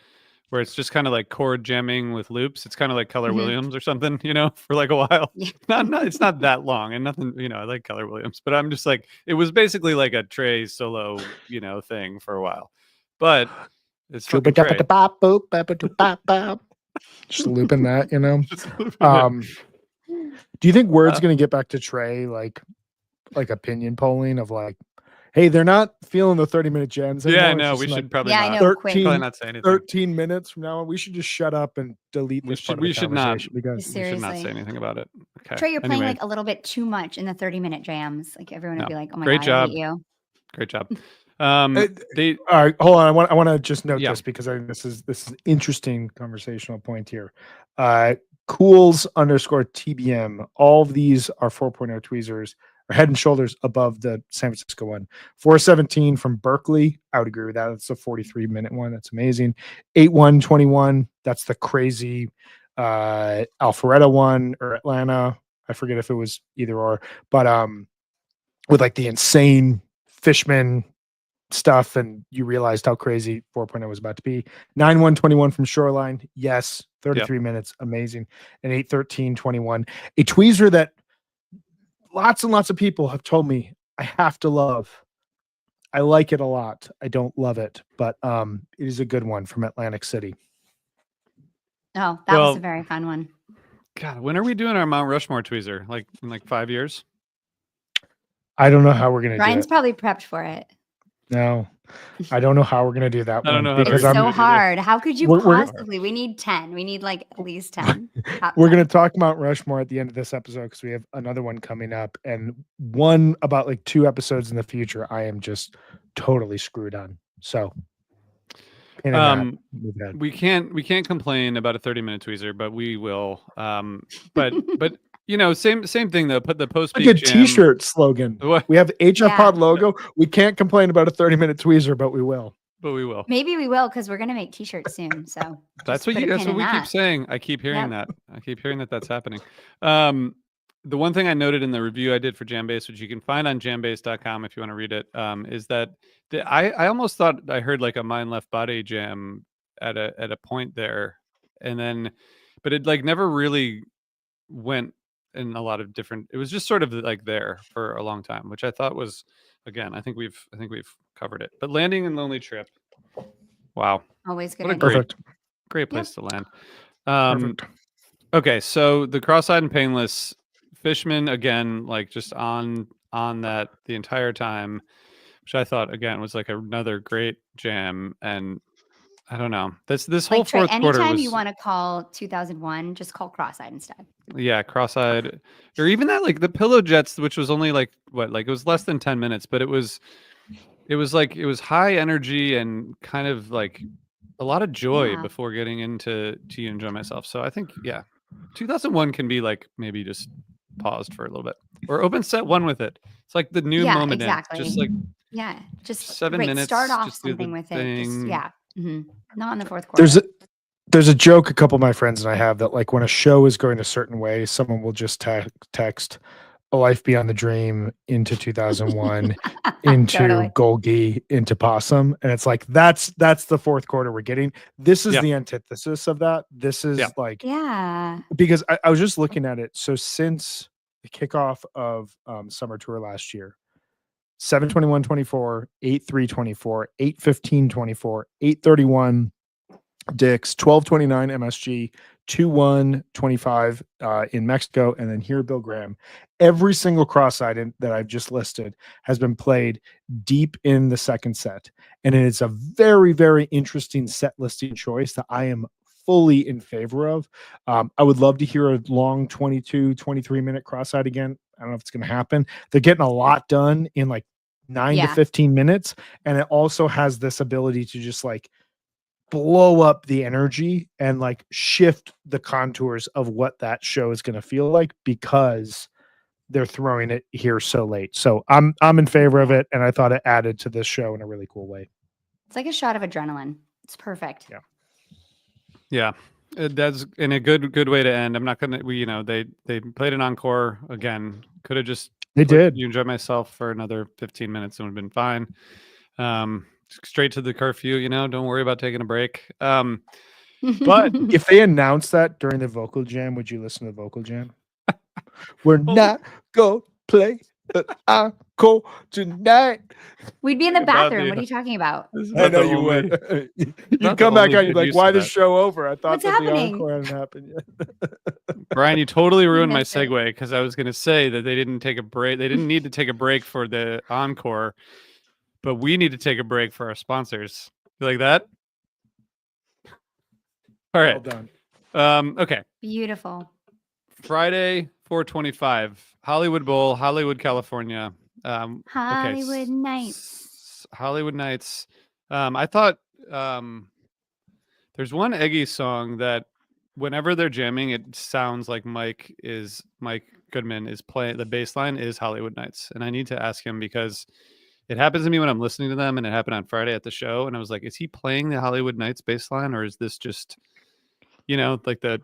where it's just kind of like chord jamming with loops. It's kind of like Keller Mhm. Williams or something, for like a while. Yeah. Not it's not that long and nothing, I like Keller Williams, but I'm just like, it was basically like a Trey solo, thing for a while. But it's fucking Trey. Just looping that, Just looping it. Do you think Word's going to get back to Trey, like opinion polling of like, hey, they're not feeling the 30-minute jams anymore. Yeah, It's no, just we like should probably Yeah, I not. know. Quick. Probably not say anything. 13 minutes from now on, we should just shut up and delete this part of the We should not. conversation because We should not say Seriously. anything about it. Okay. Trey, you're playing Anyway, like a little bit too much in the 30-minute jams. Like everyone would No. be like, "Oh my Great god, job. I hate you." great job. All right, hold on. I want to just note Yeah. this because I think this is an interesting conversational point here. Cools _TBM. All of these are 4.0 tweezers, are head and shoulders above the San Francisco one. 417 from Berkeley. I would agree with that. That's a 43-minute one. That's amazing. 8121. That's the crazy Alpharetta one or Atlanta. I forget if it was either or, but with like the insane Fishman stuff, and you realized how crazy 4.0 was about to be. 9121 from Shoreline. Yes. 33 minutes. Amazing. And 81321. A tweezer that lots and lots of people have told me I have to love. I like it a lot. I don't love it, but it is a good one from Atlantic City. Oh, that was Well- a very fun one. God, when are we doing our Mount Rushmore tweezer? Like in like 5 years? I don't know how we're going to do Ryan's it. probably prepped for it. No, I don't know how we're going to do that I don't one know how because we're It's gonna so do this. hard. How could you We're- possibly? We need 10. We need like at least 10. Top we're 10. going to talk Mount Rushmore at the end of this episode because we have another one coming up, and one about like 2 episodes in the future I am just totally screwed on. So pin in that. Move ahead. We can't complain about a 30-minute tweezer, but we will. But same thing though. Put the post Like a t-shirt slogan. What? We have the HF Yeah. Pod logo. We can't complain about a 30-minute tweezer, but we will. But we will. Maybe we will because we're gonna make t-shirts soon. So That's just what put a that's pin what in we keep that. saying. I keep hearing that. I keep hearing that that's happening. The one thing I noted in the review I did for Jambase, which you can find on jambase.com if you want to read it, is that I almost thought I heard like a Mind Left Body jam at a point there, and then, but it like never really went in a lot of different. It was just sort of like there for a long time, which I thought was, again, I think we've covered it. But Landing and Lonely Trip, wow, Always good. What a idea. Perfect. great place to land. Perfect. Okay, so the Cross-Eyed and Painless Fishman again, like just on that the entire time, which I thought again was like another great jam. And I don't know, this whole Like Trey, fourth quarter anytime was you want to call 2001, just call Cross-Eyed instead. Cross-Eyed, or even that like the Pillow Jets, which was only like it was less than 10 minutes, but it was high energy and kind of like a lot of joy Yeah. before getting into To You Enjoy Myself. So I think 2001 can be like maybe just paused for a little bit or open set one with it. It's like the new Yeah, moment. exactly. Just like Yeah, just 7 great. minutes, Start off just do the something with it. Just, thing. yeah, not in the fourth quarter. There's a joke a couple of my friends and I have that like when a show is going a certain way, someone will just text A Life Beyond the Dream into 2001 into Totally. Golgi into Possum, and it's like that's the fourth quarter we're getting. This is Yeah. the antithesis of that. This is like Yeah, because I was just looking at it. So since the kickoff of summer tour last year, 7/21/24, 8/3/24, 8/15/24, 8/31 Dick's, 12/29 MSG, 2/1/25 in Mexico, and then here Bill Graham. Every single Cross-Eyed that I've just listed has been played deep in the second set, and it's a very, very interesting set listing choice that I am fully in favor of. I would love to hear a long 22, 23-minute Cross-Eyed again. I don't know if it's going to happen. They're getting a lot done in like 9 to Yeah. 15 minutes, and it also has this ability to just like blow up the energy and like shift the contours of what that show is going to feel like because they're throwing it here so late. So I'm in favor of it, and I thought it added to this show in a really cool way. it's like a shot of adrenaline. It's perfect. Yeah. That's in a good way to end. I'm not gonna they played an encore again. Could have just They put did. You Enjoy Myself for another 15 minutes and would have been fine. Straight to the curfew, don't worry about taking a break. But if they announced that during the vocal jam, would you listen to the vocal jam? We're not going to play the encore tonight. We'd be in the About bathroom. the- What are you talking about? This is I about know the you only- would. You'd not come the back only out, you'd good be like, use why of this that. show over? I thought What's that happening? the encore hadn't happened yet. Brian, you totally ruined my missed it. segue because I was going to say that they didn't take a break. They didn't need to take a break for the encore, but we need to take a break for our sponsors. You like that? All Well right. done. Okay. Beautiful. Friday, 425, Hollywood Bowl, Hollywood, California. Hollywood Nights. Hollywood Nights. I thought there's one Eggy song that whenever they're jamming, it sounds like Mike Goodman is playing. The bass line is Hollywood Nights. And I need to ask him because it happens to me when I'm listening to them, and it happened on Friday at the show. And I was like, is he playing the Hollywood Nights bass line, or is this just, like that?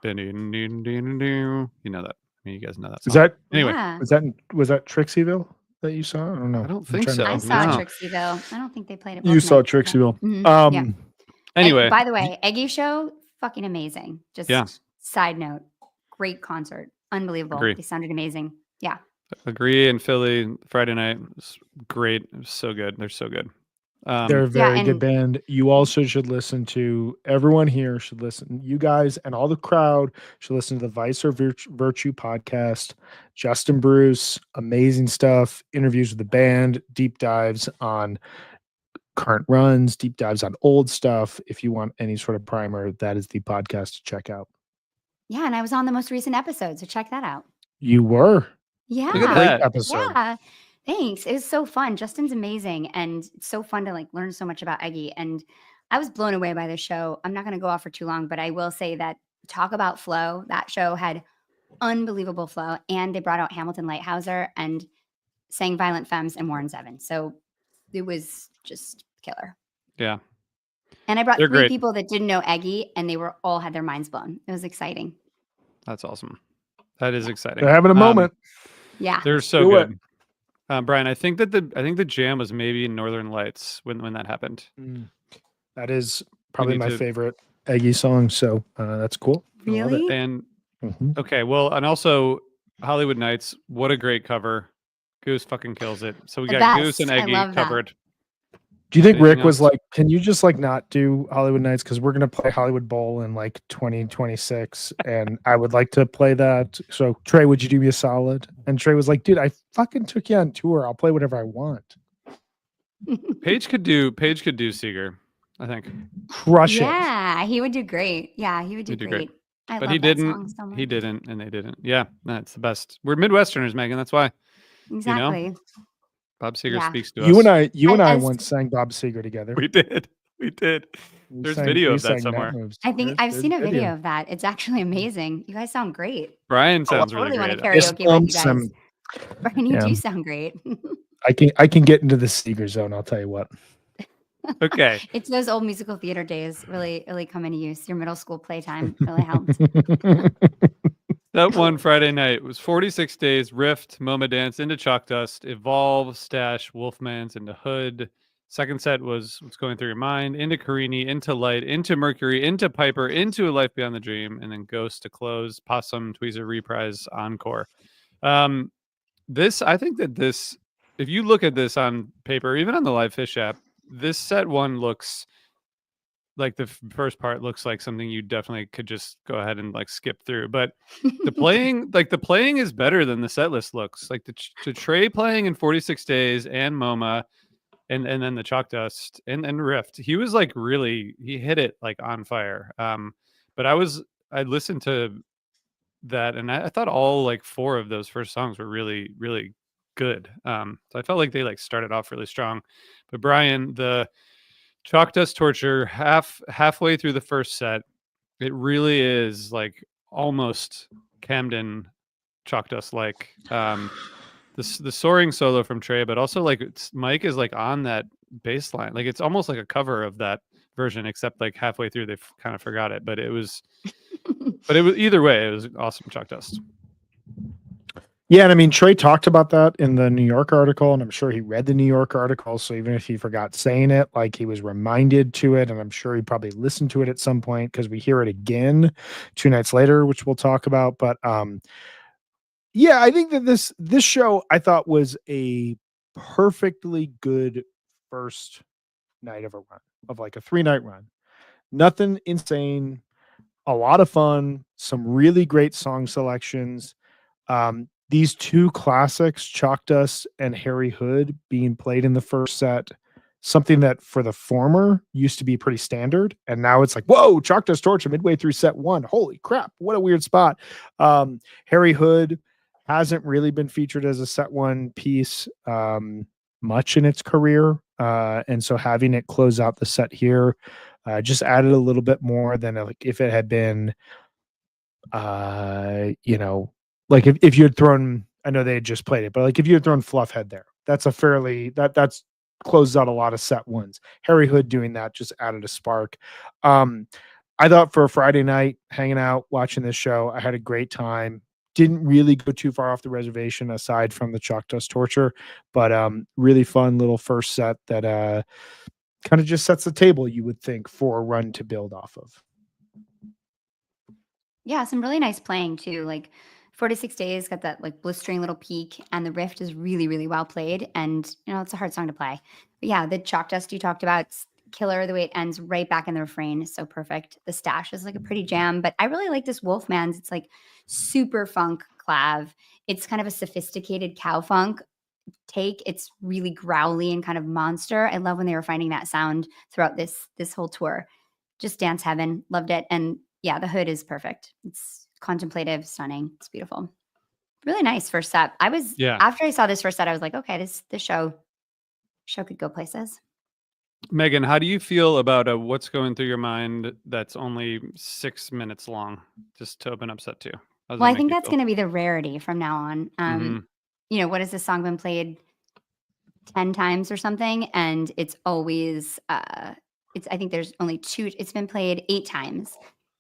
You know that. I mean, you guys know that song. Is that Anyway, Yeah. was that Trixieeville that you saw? I don't know. I don't I'm think trying so. to- I saw No. Trixieeville. I don't think they played it. You both saw nights, but- Trixieeville. Mhm, yeah. Anyway, By the way, Eggy show, fucking amazing. Just Yeah. side note, great concert. Unbelievable. Agree. They sounded amazing. Yeah. agree. In Philly, Friday night was great. It was so good. They're so good. They're a very good and- band. You also should listen to, everyone here should listen. You guys and all the crowd should listen to the Vice or Virtue podcast. Justin Bruce, amazing stuff. Interviews with the band, deep dives on current runs, deep dives on old stuff. If you want any sort of primer, that is the podcast to check out. Yeah. And I was on the most recent episode. So check that out. You were. Yeah. Look at Great that. episode. Yeah. Thanks. It was so fun. Justin's amazing. And it's so fun to like learn so much about Eggy. And I was blown away by the show. I'm not going to go off for too long, but I will say that talk about flow. That show had unbelievable flow. And they brought out Hamilton Lighthouser and sang Violent Femmes and Warren Zevon. So it was just killer. Yeah. And I brought They're 3 great. people that didn't know Eggy and they were all had their minds blown. It was exciting. That's awesome. That is exciting. They're having a moment. Yeah. They're so Do it. good. Brian, I think the jam was maybe in Northern Lights when that happened. That is probably need my to- favorite Eggy song. So that's cool. I love it. Really? And Mhm. okay, well, and also Hollywood Nights, what a great cover. Goose fucking kills it. So we The got Goose and best. I Eggy love that. covered. Do you think Anything Rick was else? like, can you just like not do Hollywood Nights? Because we're going to play Hollywood Bowl in like 2026. And I would like to play that. So, Trey, would you do me a solid? And Trey was like, dude, I fucking took you on tour. I'll play whatever I want. Paige could do Seeger, I think. Crush it. Yeah, he would do great. Yeah, he would do He'd do great. great. I But love he that didn't. song so much. He didn't, and they didn't. Yeah, that's the best. We're Midwesterners, Megan. That's why Exactly. Bob Seeger Yeah. speaks to us. You and I As- once sang Bob Seger together. We did. We did. We there's sang- video we of that sang somewhere. moves. I think There's- I've there's seen a video of that. It's actually amazing. You guys sound great. Brian I sounds really totally want great. to Fist karaoke with you bumps guys. and- Brian, you Yeah. do sound great. I can get into the Seeger zone. I'll tell you what. Okay. It's those old musical theater days really, really come into use. Your middle school playtime really helped. That one Friday night was 46 Days, Rift, MoMA Dance, into Chalk Dust, Evolve, Stash, Wolfman's, into Hood. Second set was What's Going Through Your Mind, into Carini, into Light, into Mercury, into Piper, into A Life Beyond the Dream, and then Ghost to close, Possum, Tweezer, Reprise, Encore. I think that this, if you look at this on paper, even on the Live Fish app, this set one looks like the first part looks like something you definitely could just go ahead and like skip through. But the playing is better than the set list looks. Like the Trey playing in 46 Days and MoMA and then the Chalk Dust and Rift, he was like really, he hit it like on fire. But I listened to that and I thought all like 4 of those first songs were really, really good. So I felt like they like started off really strong. But Brian, the Chalk Dust Torture, halfway through the first set, it really is like almost Camden Chalk Dust like. The soaring solo from Trey, but also like Mike is like on that bass line. Like it's almost like a cover of that version, except like halfway through they kind of forgot it. But it was either way, it was awesome Chalk Dust. Yeah, and I mean Trey talked about that in the New York article, and I'm sure he read the New York article. So even if he forgot saying it, like he was reminded to it, and I'm sure he probably listened to it at some point because we hear it again 2 nights later, which we'll talk about. But yeah, I think that this show I thought was a perfectly good first night of a run of like a 3 night run. Nothing insane, a lot of fun, some really great song selections. These two classics, Chalk Dust and Harry Hood, being played in the first set, something that for the former used to be pretty standard. And now it's like, whoa, Chalk Dust Torture midway through set one. Holy crap, what a weird spot. Harry Hood hasn't really been featured as a set one piece much in its career. And so having it close out the set here just added a little bit more than like if it had been, like if you had thrown, I know they had just played it, but like if you had thrown Fluffhead there, that's a fairly that's closed out a lot of set ones. Harry Hood doing that just added a spark. I thought for a Friday night hanging out watching this show, I had a great time. Didn't really go too far off the reservation aside from the Chalk Dust Torture, but really fun little first set that kind of just sets the table, you would think, for a run to build off of. Yeah, some really nice playing too. Like 46 Days got that like blistering little peak, and the riff is really, really well played. And it's a hard song to play. But yeah, the Chalk Dust you talked about, it's killer the way it ends right back in the refrain is so perfect. The Stash is like a pretty jam, but I really like this Wolfman's. It's like super funk clav. It's kind of a sophisticated cow funk take. It's really growly and kind of monster. I love when they were finding that sound throughout this whole tour. Just dance heaven. Loved it. And yeah, the Hood is perfect. It's contemplative, stunning. It's beautiful. Really nice first set. After I saw this first set, I was like, okay, this show could go places. Megan, how do you feel about what's going through your mind that's only 6 minutes long, just to open up set 2? Well, I think that's going to be the rarity from now on. What has this song been played 10 times or something? And it's always, I think there's only 2, it's been played 8 times.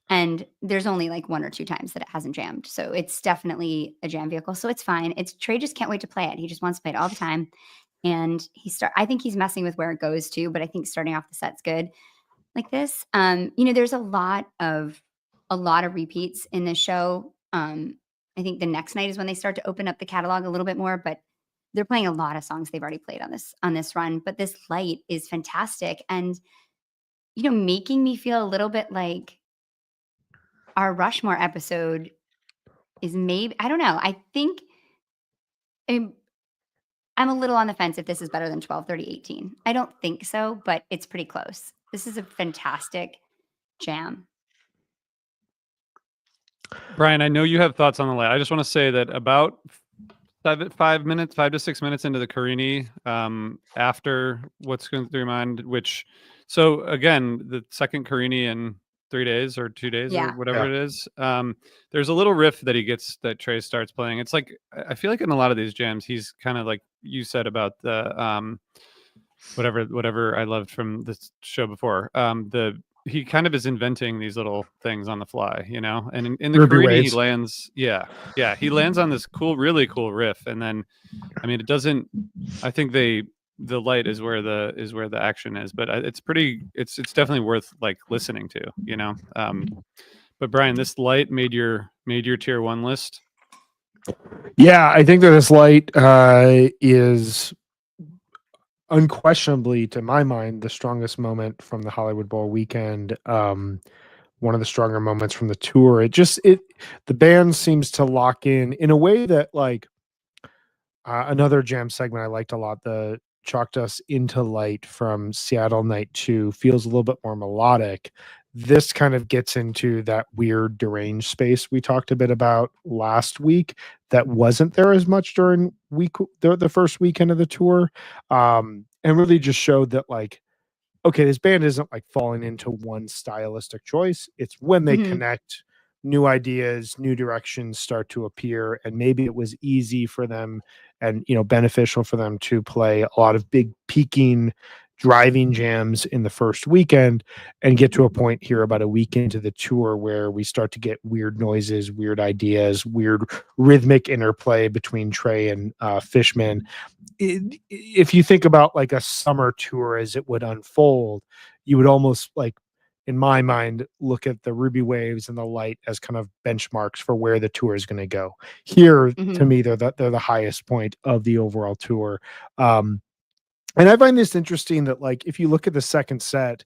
And there's only like 1 or 2 times that it hasn't jammed. So it's definitely a jam vehicle. So it's fine. Trey just can't wait to play it. He just wants to play it all the time. And I think he's messing with where it goes too, but I think starting off the set's good. Like this. There's a lot of repeats in this show. I think the next night is when they start to open up the catalog a little bit more, but they're playing a lot of songs they've already played on this run. But this Light is fantastic. And making me feel a little bit like our Rushmore episode is maybe, I don't know. I think I'm a little on the fence if this is better than 12:30:18. I don't think so, but it's pretty close. This is a fantastic jam. Brian, I know you have thoughts on the Light. I just want to say that about 5 to 6 minutes into the Carini, after what's going through your mind, so again, the second Carini in 3 days or 2 days or whatever it is. There's a little riff that Trey starts playing. It's like, I feel like in a lot of these jams, he's kind of like you said about the whatever I loved from this show before. He kind of is inventing these little things on the fly, and in the Carini he lands. He lands on this really cool riff. And then, I mean, I think the Light is where the action is, but it's definitely worth like listening to, but Brian, this Light made your tier 1 list. Yeah, I think that this Light is unquestionably, to my mind, the strongest moment from the Hollywood Bowl weekend. One of the stronger moments from the tour. The band seems to lock in a way that like another jam segment I liked a lot, the Chalk Dust Into Light from Seattle Night 2, feels a little bit more melodic. This kind of gets into that weird deranged space we talked a bit about last week that wasn't there as much during the first weekend of the tour, and really just showed that like, okay, this band isn't like falling into one stylistic choice. It's when they connect, new ideas, new directions start to appear, and maybe it was easy for them and beneficial for them to play a lot of big peaking driving jams in the first weekend and get to a point here about a week into the tour where we start to get weird noises, weird ideas, weird rhythmic interplay between Trey and Fishman. If you think about like a summer tour as it would unfold, you would almost like, in my mind, look at the Ruby Waves and the Light as kind of benchmarks for where the tour is going to go. Here, to me, they're the highest point of the overall tour. And I find this interesting that, like, if you look at the second set,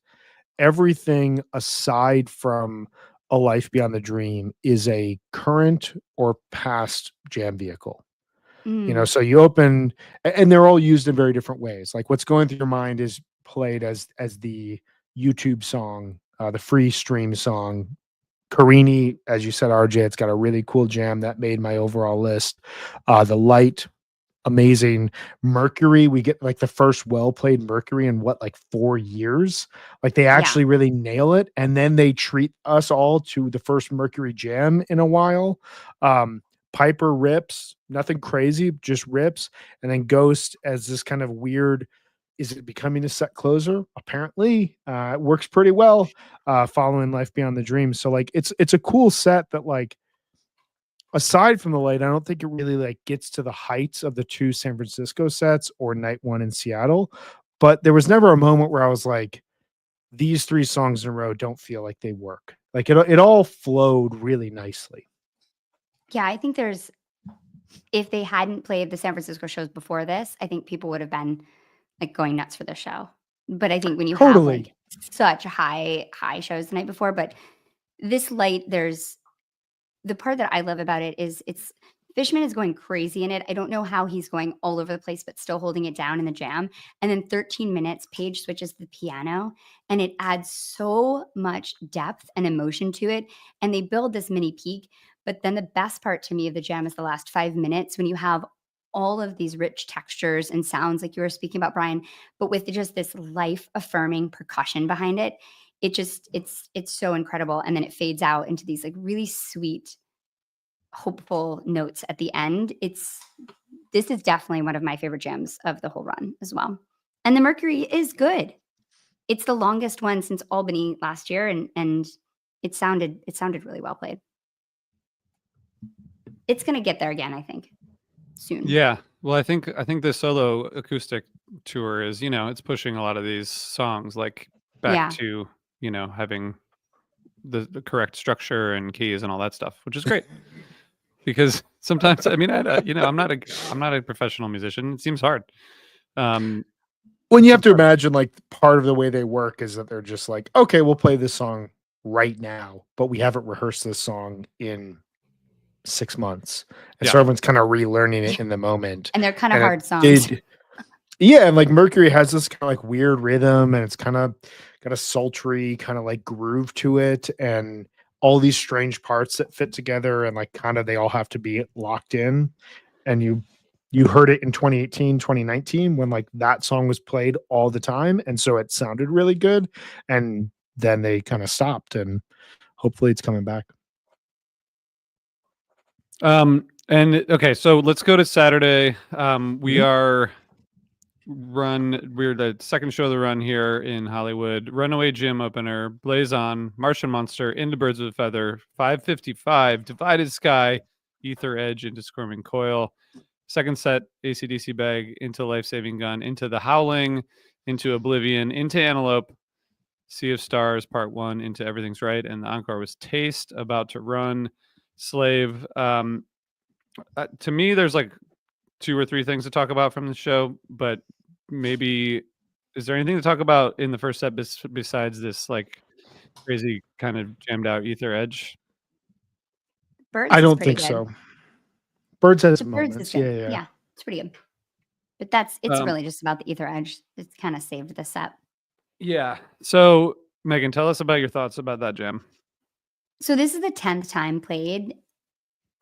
everything aside from A Life Beyond the Dream is a current or past jam vehicle. You know, so you open, and they're all used in very different ways. Like, what's going through your mind is played as the YouTube song, the free stream song. Carini, as you said, RJ, it's got a really cool jam that made my overall list. The Light, amazing. Mercury, we get like the first well-played Mercury in what, like 4 years? Like, they actually really nail it, and then they treat us all to the first Mercury jam in a while. Piper rips, nothing crazy, just rips. And then Ghost as this kind of weird, is it becoming a set closer? Apparently, it works pretty well, following Life Beyond the Dream. So like, it's a cool set that, like, aside from the Light, I don't think it really like gets to the heights of the two San Francisco sets or Night One in Seattle. But there was never a moment where I was like, these 3 songs in a row don't feel like they work. Like, it all flowed really nicely. Yeah, I think if they hadn't played the San Francisco shows before this, I think people would have been like going nuts for the show. But I think when you have like such high shows the night before, but this Light, there's the part that I love about it is Fishman is going crazy in it. I don't know how he's going all over the place, but still holding it down in the jam. And then 13 minutes, Page switches the piano, and it adds so much depth and emotion to it. And they build this mini peak. But then the best part to me of the jam is the last 5 minutes when you have all of these rich textures and sounds like you were speaking about, Brian, but with just this life-affirming percussion behind it. It's so incredible. And then it fades out into these like really sweet, hopeful notes at the end. This is definitely one of my favorite jams of the whole run as well. And the Mercury is good. It's the longest one since Albany last year, and it sounded really well played. It's gonna get there again, I think, soon. Yeah. Well, I think the solo acoustic tour is, it's pushing a lot of these songs like back to, having the correct structure and keys and all that stuff, which is great. Because sometimes, I mean, I'm not a professional musician. It seems hard. When you have to imagine, like, part of the way they work is that they're just like, okay, we'll play this song right now, but we haven't rehearsed this song in 6 months, and so everyone's kind of relearning it in the moment. And they're kind of hard songs. And like Mercury has this kind of like weird rhythm, and it's kind of got a sultry kind of like groove to it, and all these strange parts that fit together, and like kind of they all have to be locked in. And you heard it in 2018, 2019 when like that song was played all the time, and so it sounded really good, and then they kind of stopped, and hopefully it's coming back. And okay, so let's go to Saturday. We're the second show of the run here in Hollywood. Runaway Gym opener, Blaze On, Martian Monster, Into Birds with a Feather, 5:55, Divided Sky, Ether Edge, Into Squirming Coil. Second set, AC/DC Bag, Into Life Saving Gun, Into The Howling, Into Oblivion, Into Antelope, Sea of Stars Part 1, Into Everything's Right, and the encore was Taste, About to Run, Slave. To me, there's like 2 or 3 things to talk about from the show, but maybe is there anything to talk about in the first set besides this like crazy kind of jammed out Ether Edge? Birds, I don't think good. so. Birds has Birds moments. Yeah, it's pretty good. But it's really just about the Ether Edge. It's kind of saved the set. Yeah. So Megan, tell us about your thoughts about that jam. So this is the 10th time played.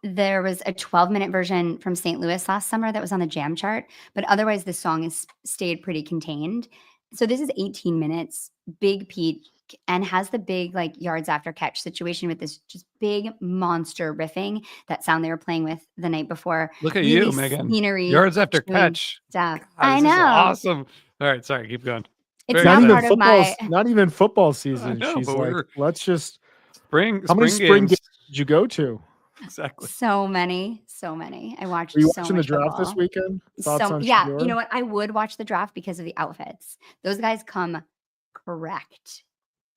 There was a 12-minute version from St. Louis last summer that was on the jam chart, but otherwise the song has stayed pretty contained. So this is 18 minutes, big peak, and has the big like yards after catch situation with this just big monster riffing, that sound they were playing with the night before. Look at you, Megan. Scenery, yards after catch. Stuff. God, I know. awesome. All right, sorry, keep going. It's Very not Not exciting. even part of my not even football I season. know, She's but like, we're let's just. spring How many spring games. games did you go to? Exactly. so many. I Were watched you so watching the much draft this football. weekend? Thoughts on Yeah, you Shedeur? know what? I would watch the draft because of the outfits. Those guys come correct.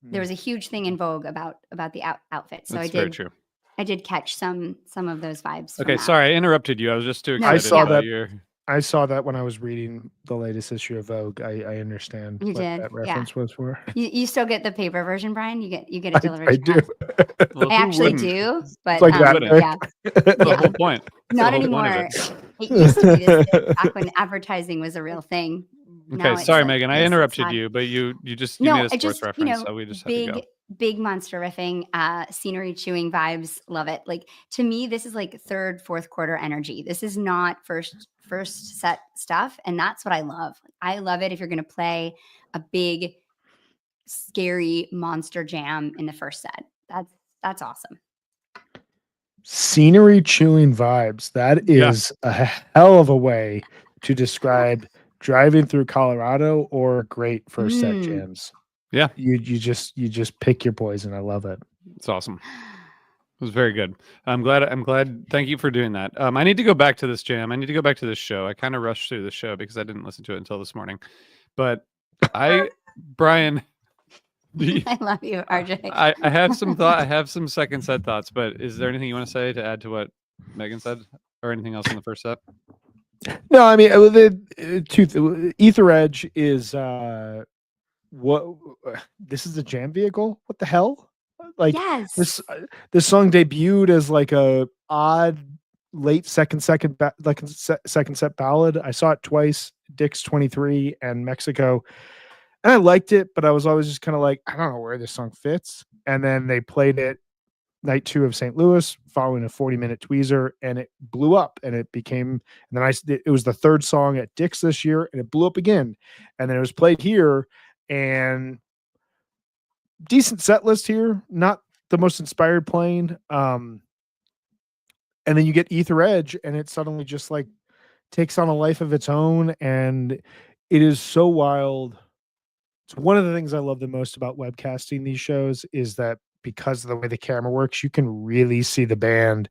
There was a huge thing in Vogue about the outfits. So That's very true. I did catch some of those vibes. Okay, from that. sorry, I interrupted you. I was just too No, I excited saw about that. your. I saw that when I was reading the latest issue of Vogue. I understand You what did, that yeah. reference was for. You still get the paper version, Brian? You get it delivered I to your do. house? Well, I who actually wouldn't? do, It's but like Who that. wouldn't? yeah, That's the yeah. whole point. That's Not the whole point of anymore. it. It used to be this thing back when advertising was a real thing. Now Okay, it's sorry, like Megan. I this, it's interrupted not. you, but you made No, a I sports just, reference, so we just had to go. big monster riffing, scenery chewing vibes. Love it. Like to me, this is like third, fourth quarter energy. This is not first set stuff. And that's what I love. I love it if you're going to play a big, scary monster jam in the first set. That's awesome. Scenery chewing vibes. That Yeah. is a hell of a way to describe driving through Colorado or great first set jams. Yeah. You just pick your poison. I love it. It's awesome. It was very good. I'm glad. Thank you for doing that. I need to go back to this jam. I need to go back to this show. I kind of rushed through the show because I didn't listen to it until this morning. But Brian, I love you, RJ. I have some thought. I have some second set thoughts. But is there anything you want to say to add to what Megan said, or anything else in the first set? No, I mean Ether Edge is what this is a jam vehicle. What the hell? Like yes. this song debuted as like a odd late second set ballad. I saw it twice, Dick's 23 and Mexico, and I liked it, but I was always just kind of like, I don't know where this song fits. And then they played it night 2 of St. Louis following a 40-minute tweezer, and it blew up, and it became, and then it was the third song at Dick's this year, and it blew up again. And then it was played here, and decent set list here, not the most inspired playing. And then you get Ether Edge, and it suddenly just like takes on a life of its own, and it is so wild. It's one of the things I love the most about webcasting these shows is that because of the way the camera works, you can really see the band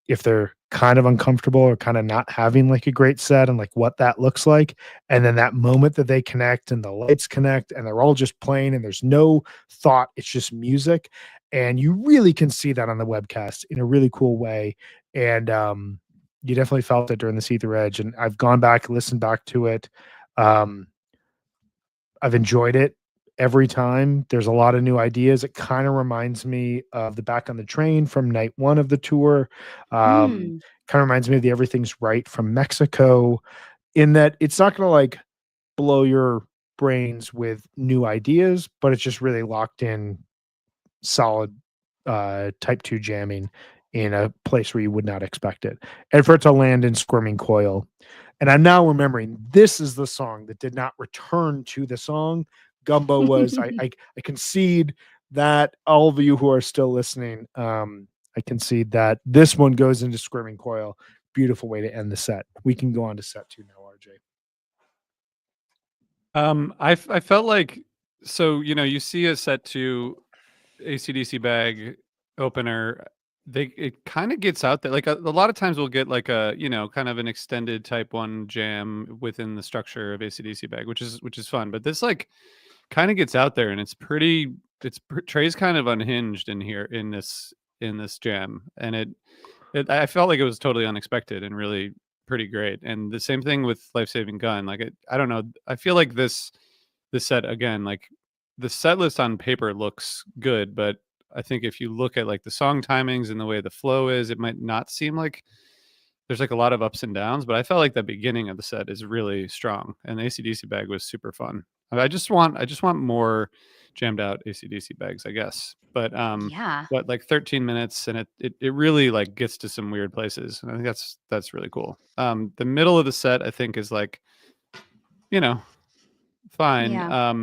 if they're kind of uncomfortable or kind of not having like a great set, and like what that looks like. And then that moment that they connect and the lights connect and they're all just playing and there's no thought, it's just music. And you really can see that on the webcast in a really cool way. And you definitely felt it during this Ether Edge. And I've gone back, listened back to it. I've enjoyed it every time. There's a lot of new ideas. It kind of reminds me of the Back on the Train from night 1 of the tour. Kind of reminds me of the Everything's Right from Mexico, in that it's not going to like blow your brains with new ideas, but it's just really locked in solid type 2 jamming in a place where you would not expect it. And for it to land in Squirming Coil. And I'm now remembering this is the song that did not return to the song. Gumbo was, I concede that all of you who are still listening, I concede that this one goes into Squirming Coil. Beautiful way to end the set. We can go on to set 2 now, RJ. I felt like, so, you see a set 2 AC/DC bag opener, it kind of gets out there. Like a lot of times we'll get like a, kind of an extended type 1 jam within the structure of AC/DC bag, which is fun. But this like kind of gets out there, and Trey's kind of unhinged in here in this jam, and I felt like it was totally unexpected and really pretty great. And the same thing with Life Saving Gun. Like I don't know, I feel like this set again, like the set list on paper looks good, but I think if you look at like the song timings and the way the flow is, it might not seem like there's like a lot of ups and downs, but I felt like the beginning of the set is really strong, and the AC/DC bag was super fun. I just want more jammed out AC/DC bags, I guess. But yeah, but like 13 minutes, and it really like gets to some weird places, and I think that's really cool. The middle of the set I think is like, fine. yeah.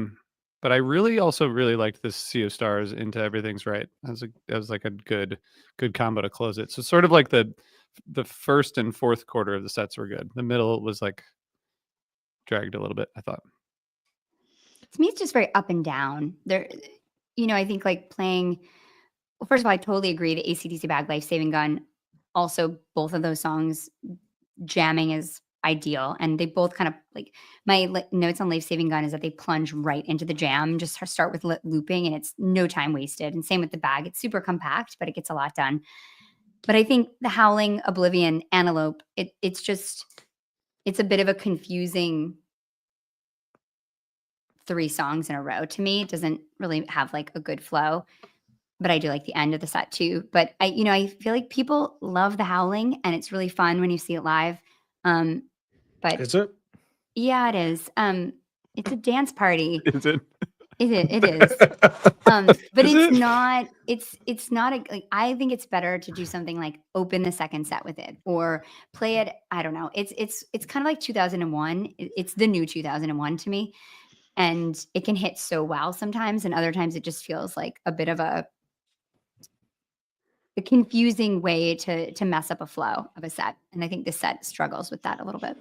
But I also really liked this Sea of Stars into Everything's Right. That was like a good combo to close it. So sort of like the first and fourth quarter of the sets were good. The middle was like dragged a little bit, I thought. To me, it's just very up and down. There, I think like playing. Well, first of all, I totally agree. The AC/DC Bag, Life Saving Gun. Also, both of those songs, jamming is ideal, and they both kind of like my notes on Life Saving Gun is that they plunge right into the jam. Just start with looping, and it's no time wasted. And same with the bag; it's super compact, but it gets a lot done. But I think the Howling, Oblivion, Antelope, it's a bit of a confusing 3 songs in a row to me. It doesn't really have like a good flow, but I do like the end of the set too. But I feel like people love the Howling, and it's really fun when you see it live. But Is it? yeah, it is. It's a dance party. Is it? It is. But Is it's it? not. It's not like I think it's better to do something like open the second set with it or play it. I don't know. It's kind of like 2001. It's the new 2001 to me, and it can hit so well sometimes, and other times it just feels like a bit of a confusing way to mess up a flow of a set. And I think this set struggles with that a little bit.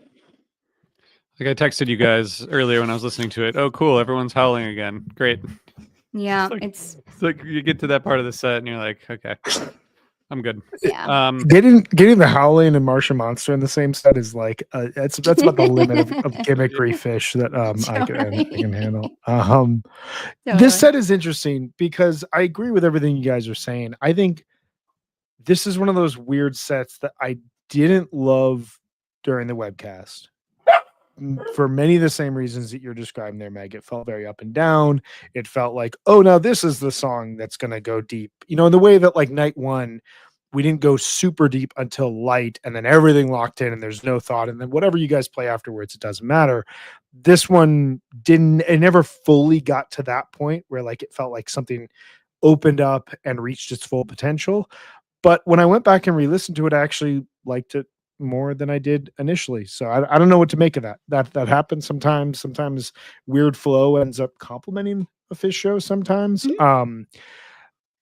Like I texted you guys earlier when I was listening to it. Oh, cool! Everyone's howling again. Great. Yeah, it's like you get to that part of the set and you're like, okay, I'm good. Yeah. Getting the Howling and Martian Monster in the same set is like that's about the limit of gimmickry fish that I can handle. This set is interesting because I agree with everything you guys are saying. I think this is one of those weird sets that I didn't love during the webcast. For many of the same reasons that you're describing there, Meg. It felt very up and down. It felt like, oh, now this is the song that's going to go deep. In the way that like night one, we didn't go super deep until light and then everything locked in and there's no thought. And then whatever you guys play afterwards, it doesn't matter. This one it never fully got to that point where like it felt like something opened up and reached its full potential. But when I went back and re-listened to it, I actually liked it more than I did initially. So I don't know what to make of that. That happens sometimes. Sometimes weird flow ends up complementing a fish show sometimes. Mm-hmm.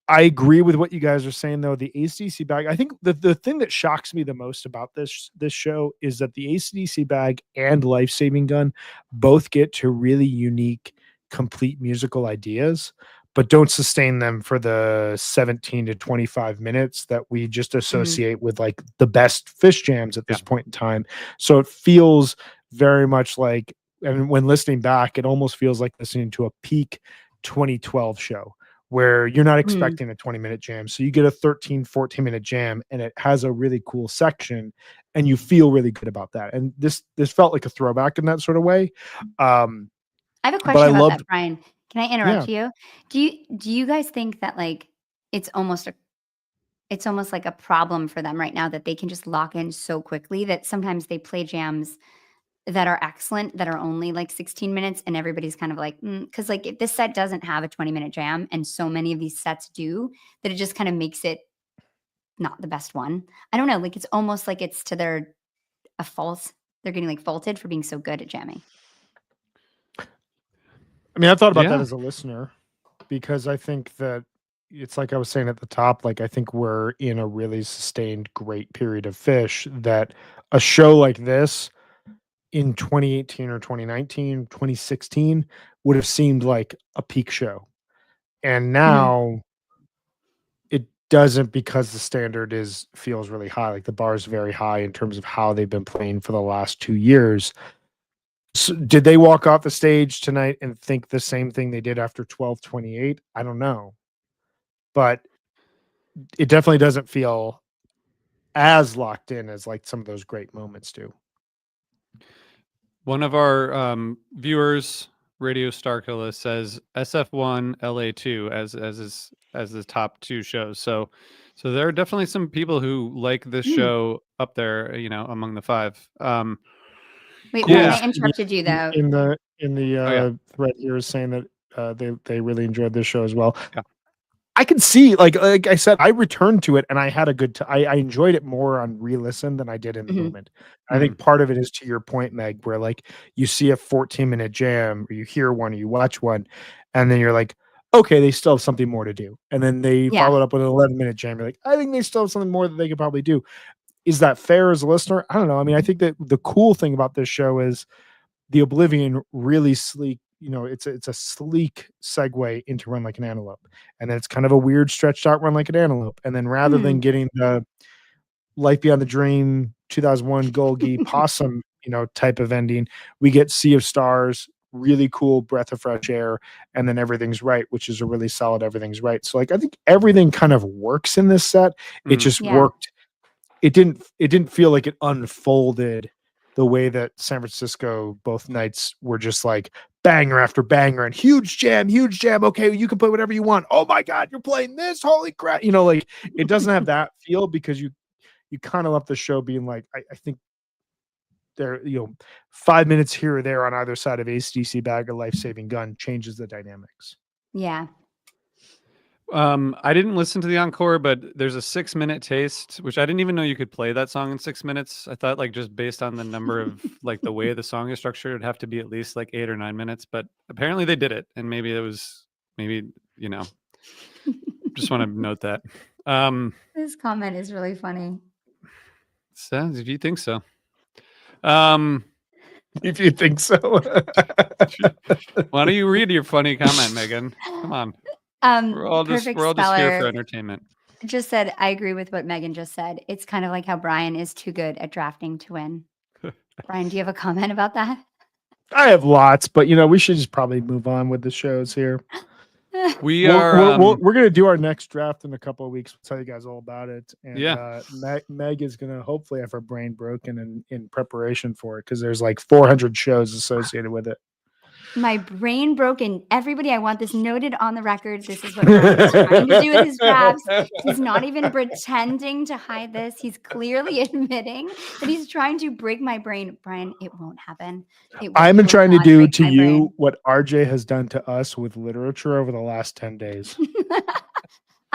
I agree with what you guys are saying though. The AC/DC Bag, I think the thing that shocks me the most about this show is that the AC/DC Bag and Life Saving Gun both get to really unique, complete musical ideas, but don't sustain them for the 17 to 25 minutes that we just associate with like the best fish jams at this point in time. So it feels very much like, and when listening back, it almost feels like listening to a peak 2012 show where you're not expecting a 20-minute jam. So you get a 13, 14-minute jam and it has a really cool section and you feel really good about that. And this felt like a throwback in that sort of way. I have a question about that, Brian. Can I interrupt you? Do you guys think that like it's almost like a problem for them right now that they can just lock in so quickly that sometimes they play jams that are excellent that are only like 16 minutes and everybody's kind of like because like if this set doesn't have a 20-minute jam and so many of these sets do, that it just kind of makes it not the best one. I don't know, like it's almost like it's to they're getting like faulted for being so good at jamming. I mean, I thought about that as a listener because I think that it's like I was saying at the top, like I think we're in a really sustained great period of fish that a show like this in 2018 or 2019, 2016 would have seemed like a peak show. And now it doesn't because the standard feels really high. Like the bar is very high in terms of how they've been playing for the last 2 years. So did they walk off the stage tonight and think the same thing they did after 12/28? I don't know. But it definitely doesn't feel as locked in as like some of those great moments do. One of our viewers, Radio Starkilla, says SF1 LA2 as the top 2 shows. So there are definitely some people who like this show up there, among the 5. Wait, I interrupted you though. In the thread here is saying that they really enjoyed this show as well. Yeah. I can see, like I said, I returned to it and I had a good time. I enjoyed it more on re-listen than I did in the moment. I think part of it is to your point, Meg, where like you see a 14-minute jam or you hear one or you watch one and then you're like, okay, they still have something more to do. And then they follow it up with an 11-minute jam. You're like, I think they still have something more that they could probably do. Is that fair as a listener? I don't know. I mean, I think that the cool thing about this show is the Oblivion really sleek, it's a sleek segue into Run Like an Antelope, and then it's kind of a weird stretched out Run Like an Antelope, and then rather than getting the Life Beyond the Dream 2001 Golgi Possum type of ending, we get Sea of Stars, really cool breath of fresh air, and then Everything's Right, which is a really solid Everything's Right. So like I think everything kind of works in this set. It just worked. It didn't feel like it unfolded the way that San Francisco both nights were just like banger after banger and huge jam. Okay, you can play whatever you want. Oh my God, you're playing this. Holy crap. Like it doesn't have that feel because you kind of left the show being like, I think there, 5 minutes here or there on either side of AC/DC Bag or Life Saving Gun changes the dynamics. Yeah. I didn't listen to the encore, but there's a 6-minute taste, which I didn't even know you could play that song in 6 minutes. I thought like just based on the number of like the way the song is structured, it'd have to be at least like 8 or 9 minutes, but apparently they did it. And maybe just want to note that. This comment is really funny. Says if you think so. If you think so. Why don't you read your funny comment, Megan? Come on. We're all just here for entertainment. Just said, I agree with what Megan just said. It's kind of like how Brian is too good at drafting to win. Brian, do you have a comment about that? I have lots, but we should just probably move on with the shows here. We're going to do our next draft in a couple of weeks. We'll tell you guys all about it. And Meg is going to hopefully have her brain broken in preparation for it because there's like 400 shows associated with it. My brain broken. Everybody, I want this noted on the record. This is what Brian is trying to do with his drafts. He's not even pretending to hide this. He's clearly admitting that he's trying to break my brain. Brian, it won't happen. I'm trying to do to you what RJ has done to us with literature over the last 10 days.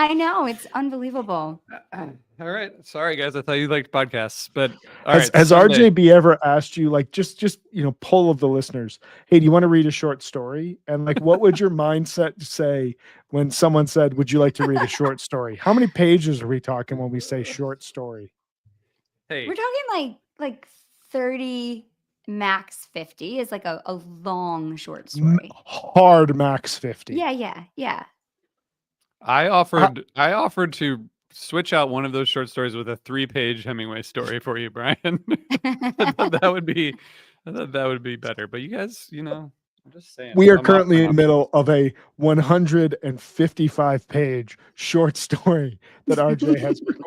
I know. It's unbelievable. All right. Sorry, guys. I thought you liked podcasts, but has RJB ever asked you, like, just poll of the listeners, hey, do you want to read a short story? And like, what would your mindset say when someone said, would you like to read a short story? How many pages are we talking when we say short story? Hey, we're talking like 30, max 50 is like a long short story. Hard max 50. Yeah. I offered to switch out one of those short stories with a 3-page Hemingway story for you, Brian. I thought that would be better. But you guys, I'm just saying. We are currently in the middle of a 155-page short story that RJ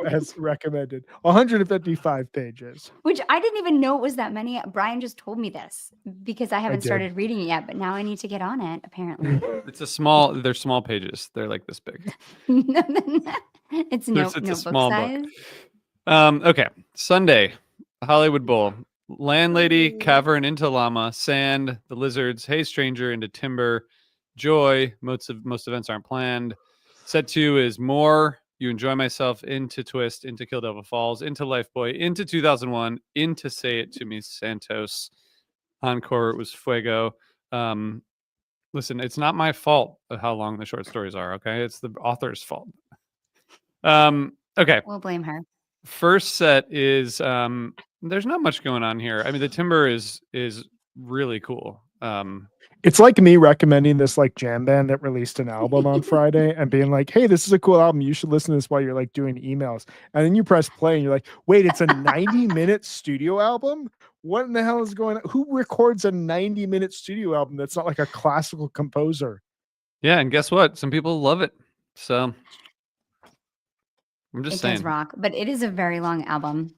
has recommended. 155 pages. Which I didn't even know it was that many. Brian just told me this because I haven't started reading it yet, but now I need to get on it, apparently. They're small pages. They're like this big. It's a small size. Book. Okay. Sunday, Hollywood Bowl. Landlady, Cavern into Llama, Sand, The Lizards, Hey Stranger into Timber, Joy. Most events aren't planned. Set 2 is More, You Enjoy Myself, into Twist, into Kill Devil Falls, into Lifeboy, into 2001, into Say It To Me Santos. Encore was Fuego. Listen, it's not my fault of how long the short stories are, okay? It's the author's fault. Okay. We'll blame her. First set is there's not much going on here. I mean, the Timber is really cool. It's like me recommending this like jam band that released an album on Friday and being like, hey, this is a cool album. You should listen to this while you're like doing emails. And then you press play and you're like, wait, it's a 90-minute studio album? What in the hell is going on? Who records a 90-minute studio album that's not like a classical composer? Yeah, and guess what? Some people love it. So I'm just saying. It does rock, but it is a very long album.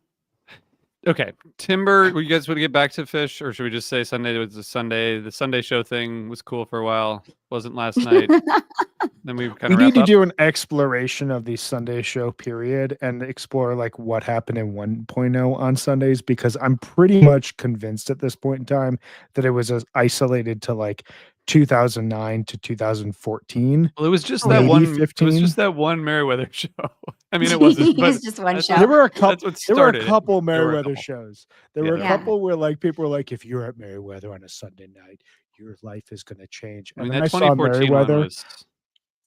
Okay, Timber. You guys want to get back to Fish, or should we just say Sunday was the Sunday? The Sunday show thing was cool for a while. Wasn't last night. Then we need to do an exploration of the Sunday show period and explore like what happened in 1.0 on Sundays, because I'm pretty much convinced at this point in time that it was isolated to like 2009 to 2014. Well, it was just that one. 15. It was just that one Merriweather show. I mean, it wasn't. But just one show. There were a couple Merriweather shows. There were a couple where like people were like, if you're at Merriweather on a Sunday night, your life is going to change. I mean, that 2014 one was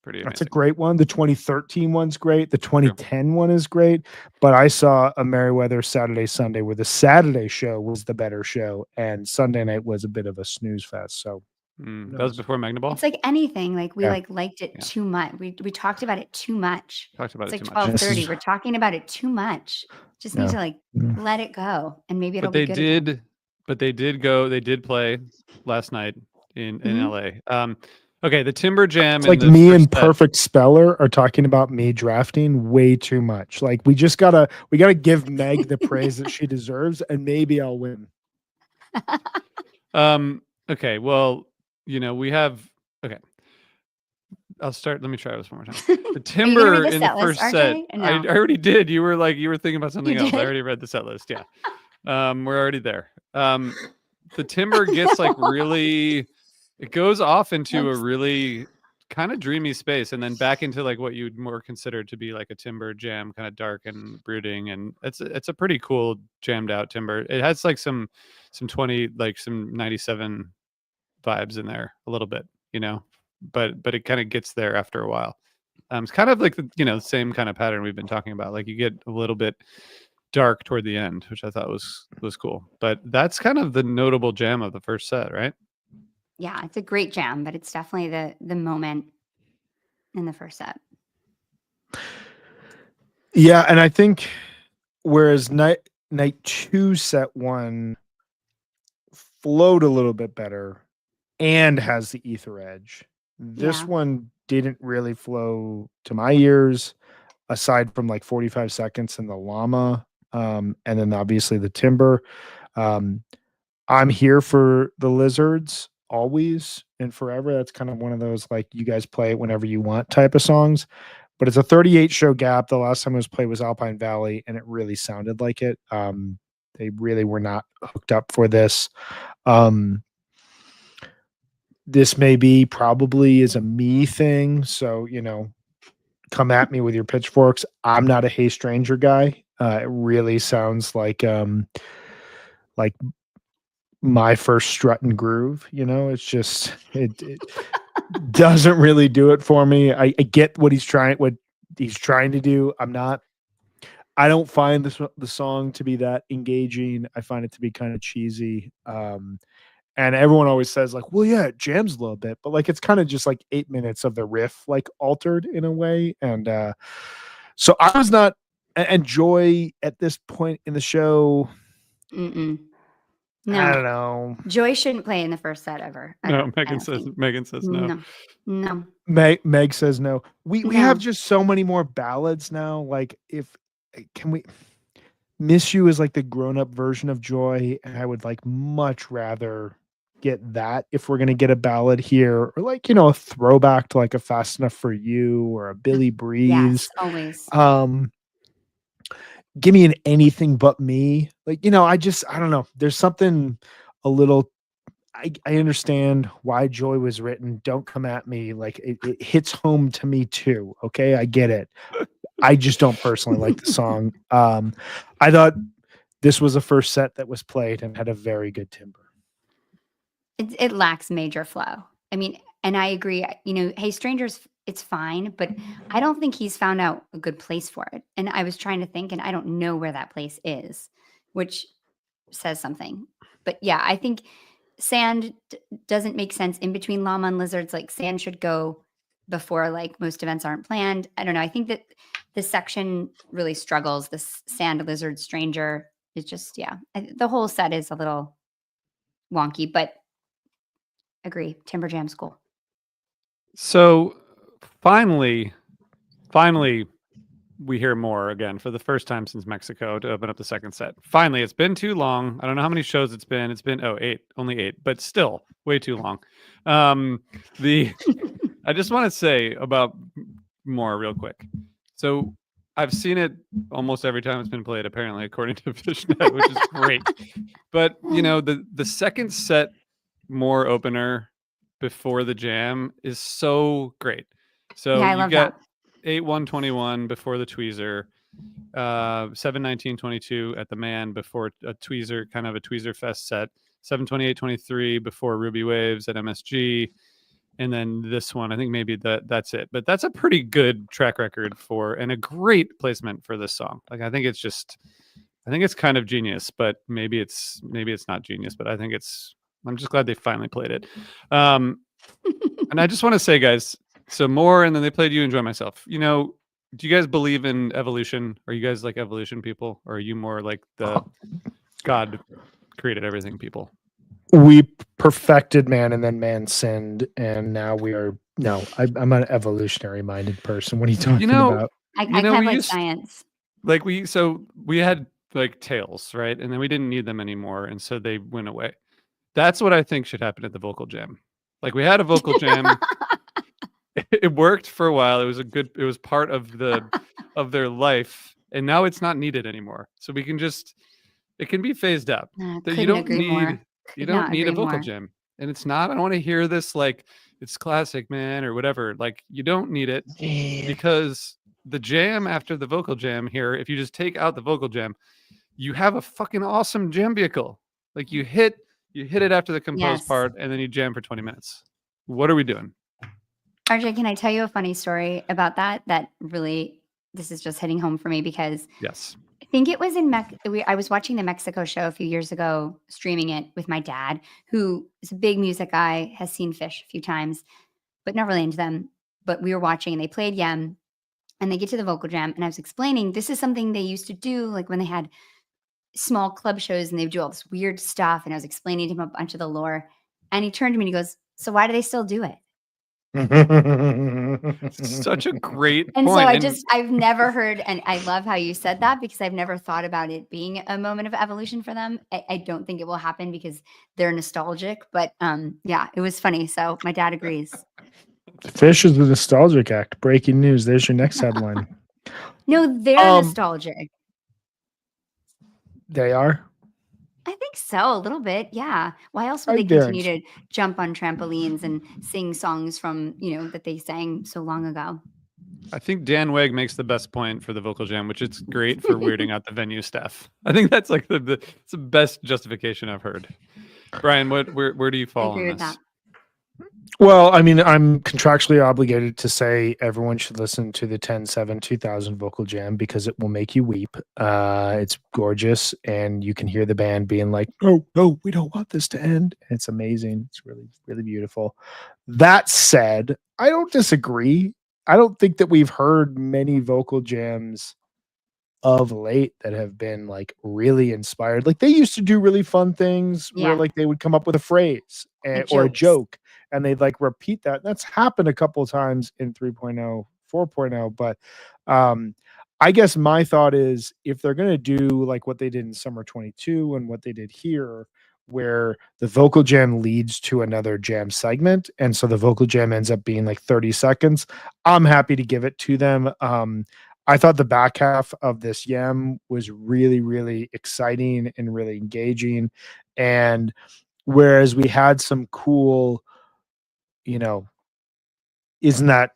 pretty amazing. That's a great one. The 2013 one's great. The 2010 one is great. But I saw a Merriweather Saturday Sunday where the Saturday show was the better show, and Sunday night was a bit of a snooze fest. So That was before Magnaball? It's like anything. Like we Yeah. liked it too much. We talked about it too much. Talked about It's it like too much. 12:30. We're talking about it too much. Just need to let it go, and maybe it'll But they be good again. did. But they did play last night in LA. Okay, the Timber Jam. It's like me and Perfect Speller are talking about me drafting way too much. Like we gotta give Meg the praise that she deserves, and maybe I'll win. Okay, well, we have. Okay, I'll start. Let me try this one more time. The Timber in the first set. No. I already did. You were thinking about something else. I already read the set list. Yeah, we're already there. The Timber gets really. It goes off into a really kind of dreamy space, and then back into what you'd more consider to be a Timber jam, kind of dark and brooding, and it's a pretty cool jammed out Timber. It has some 20 some 97 vibes in there a little bit, but it kind of gets there after a while. It's kind of the same kind of pattern we've been talking about. You get a little bit dark toward the end, which I thought was cool. But that's kind of the notable jam of the first set, right? Yeah, it's a great jam, but it's definitely the moment in the first set. Yeah, and I think whereas night 2 set 1 flowed a little bit better and has the ether edge, this one didn't really flow to my ears, aside from 45 seconds in the llama, and then obviously the Timber. I'm here for the Lizards always and forever. That's kind of one of those you guys play it whenever you want type of songs, but it's a 38 show gap. The last time it was played was Alpine Valley, and it really sounded like it. They really were not hooked up for this. This probably is a me thing, so come at me with your pitchforks. I'm not a Hey Stranger guy. It really sounds like My First Strut and Groove. It's just it doesn't really do it for me. I get what he's trying to do. I don't find the song to be that engaging. I find it to be kind of cheesy. And everyone always says well, yeah, it jams a little bit, but it's kind of just 8 minutes of the riff altered in a way. And so I was not. And Joy at this point in the show, No, I don't know. Joy shouldn't play in the first set ever. No, Megan says no. No. Meg says no. We have just so many more ballads now. Can we? Miss You is the grown-up version of Joy, and I would much rather get that if we're gonna get a ballad here, or a throwback to a Fast Enough for You or a Billy Breeze. Yes, always. Give me an Anything But Me. I don't know. There's something a little. I understand why Joy was written. Don't come at me. It hits home to me too. Okay, I get it. I just don't personally like the song. I thought this was a first set that was played and had a very good Timber. It lacks major flow. I mean, and I agree. Hey Strangers, it's fine, but I don't think he's found out a good place for it. And I was trying to think, and I don't know where that place is, which says something. But yeah, I think Sand doesn't make sense in between Llama and Lizards. Sand should go before most events aren't planned. I don't know. I think that this section really struggles. This Sand, Lizard, Stranger is just, the whole set is a little wonky, but agree. Timber Jam School. So finally, we hear more again for the first time since Mexico to open up the second set. Finally, it's been too long. I don't know how many shows it's been. It's been 8, only 8, but still way too long. I just want to say about more real quick. So I've seen it almost every time it's been played, apparently, according to Fishnet, which is great. But the second set more opener before the jam is so great. So I you love get that. 8-1-21 before the tweezer, 7-19-22 at the Man before a tweezer, kind of a tweezer fest set, 7-28-23 before Ruby Waves at MSG, and then this one, I think maybe that's it. But that's a pretty good track record and a great placement for this song. I think it's kind of genius, but maybe it's not genius, but I think it's I'm just glad they finally played it. And I just want to say, guys, so more, and then they played You Enjoy Myself. You know, do you guys believe in evolution? Are you guys like evolution people? Or are you more like the God created everything people? We perfected man and then man sinned. And now we are, no, I'm an evolutionary minded person. What are you talking about? I kind of like science. Like we had like tails, right? And then we didn't need them anymore. And so they went away. That's what I think should happen at the vocal jam. Like we had a vocal jam. It worked for a while. It was part of their life. And now it's not needed anymore. So we can it can be phased out. You don't need a vocal jam. And it's not, I don't want to hear this like it's classic, man, or whatever. Like you don't need it because the jam after the vocal jam here, if you just take out the vocal jam, you have a fucking awesome jam vehicle. Like you hit it after the composed part and then you jam for 20 minutes. What are we doing? RJ, can I tell you a funny story about that? That really, this is just hitting home for me because yes, I think it was I was watching the Mexico show a few years ago, streaming it with my dad, who is a big music guy, has seen Phish a few times, but not really into them. But we were watching and they played Yem and they get to the vocal jam. And I was explaining, this is something they used to do, like when they had small club shows and they would do all this weird stuff. And I was explaining to him a bunch of the lore. And he turned to me and he goes, so why do they still do it? Such a great and point. So I've never heard, and I love how you said that because I've never thought about it being a moment of evolution for them. I don't think it will happen because they're nostalgic, but yeah, it was funny. So my dad agrees. Phish is the nostalgic act. Breaking news. There's your next headline. No, they're nostalgic. They are? I think so, a little bit. Yeah. Why else would they continue to jump on trampolines and sing songs from, that they sang so long ago? I think Dan Weg makes the best point for the vocal jam, which is great for weirding out the venue staff. I think that's like it's the best justification I've heard. Brian, where do you fall on this? That. Well, I mean, I'm contractually obligated to say everyone should listen to the 10/7/2000 vocal jam because it will make you weep. It's gorgeous, and you can hear the band being like, no, we don't want this to end. It's amazing. It's really, really beautiful. That said, I don't disagree. I don't think that we've heard many vocal jams of late that have been like really inspired. Like they used to do really fun things where like they would come up with a phrase or a joke and they'd like repeat that. That's happened a couple of times in 3.0, 4.0. But I guess my thought is if they're going to do like what they did in Summer 22 and what they did here, where the vocal jam leads to another jam segment. And so the vocal jam ends up being like 30 seconds. I'm happy to give it to them. I thought the back half of this Yem was really, really exciting and really engaging. And whereas we had some cool, isn't that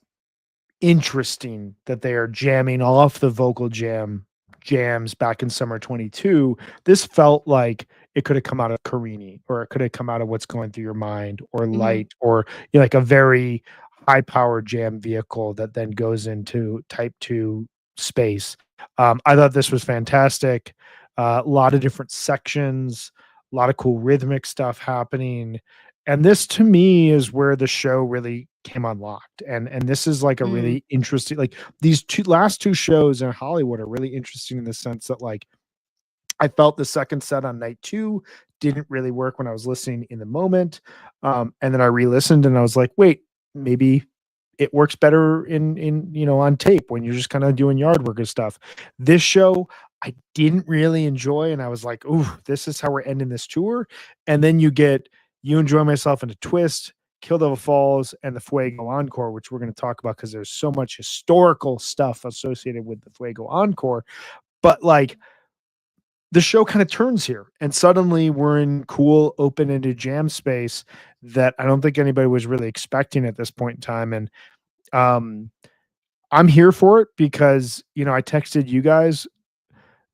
interesting that they are jamming off the vocal jams back in Summer 22? This felt like it could have come out of Carini, or it could have come out of What's Going Through Your Mind, or Light, or like a very high powered jam vehicle that then goes into type 2 space. I thought this was fantastic. A lot of different sections, a lot of cool rhythmic stuff happening. And this to me is where the show really came unlocked. And this is like a really interesting, like these last two shows in Hollywood are really interesting in the sense that like I felt the second set on night 2 didn't really work when I was listening in the moment. And then I re-listened and I was like, wait, maybe it works better in on tape when you're just kind of doing yard work and stuff. This show I didn't really enjoy, and I was like, ooh, this is how we're ending this tour. And then you get You Enjoy Myself in a twist, Kill Devil Falls, and the Fuego Encore, which we're going to talk about because there's so much historical stuff associated with the Fuego Encore. But like the show kind of turns here, and suddenly we're in cool, open-ended jam space that I don't think anybody was really expecting at this point in time. And I'm here for it because, I texted you guys.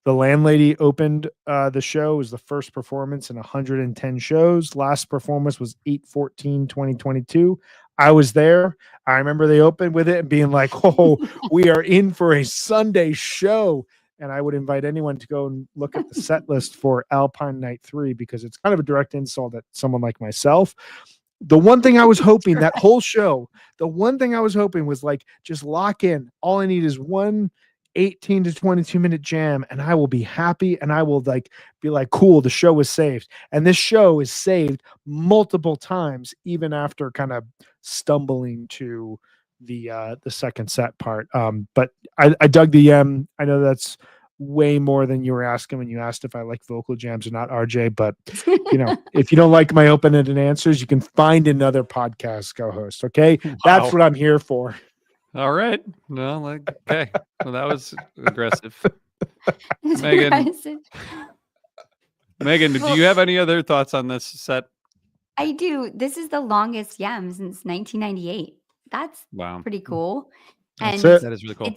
The Landlady opened the show. It was the first performance in 110 shows. Last performance was 8/14/2022. I was there. I remember they opened with it and being like, oh, we are in for a Sunday show. And I would invite anyone to go and look at the set list for Alpine Night 3, because it's kind of a direct insult at someone like myself. The one thing I was hoping that whole show, the one thing I was hoping was like, just lock in. All I need is one 18 to 22 minute jam and I will be happy, and I will like be like, cool, the show was saved. And this show is saved multiple times, even after kind of stumbling to the second set part. But I dug the I know that's way more than you were asking when you asked if I like vocal jams or not, RJ, but you know, if you don't like my open-ended answers, you can find another podcast co-host. Okay. Wow. That's what I'm here for. All right. No, like, okay. Well, that was aggressive. Megan, do you have any other thoughts on this set? I do. This is the longest Yam since 1998. That's wow, pretty cool. That's And it. That is really cool.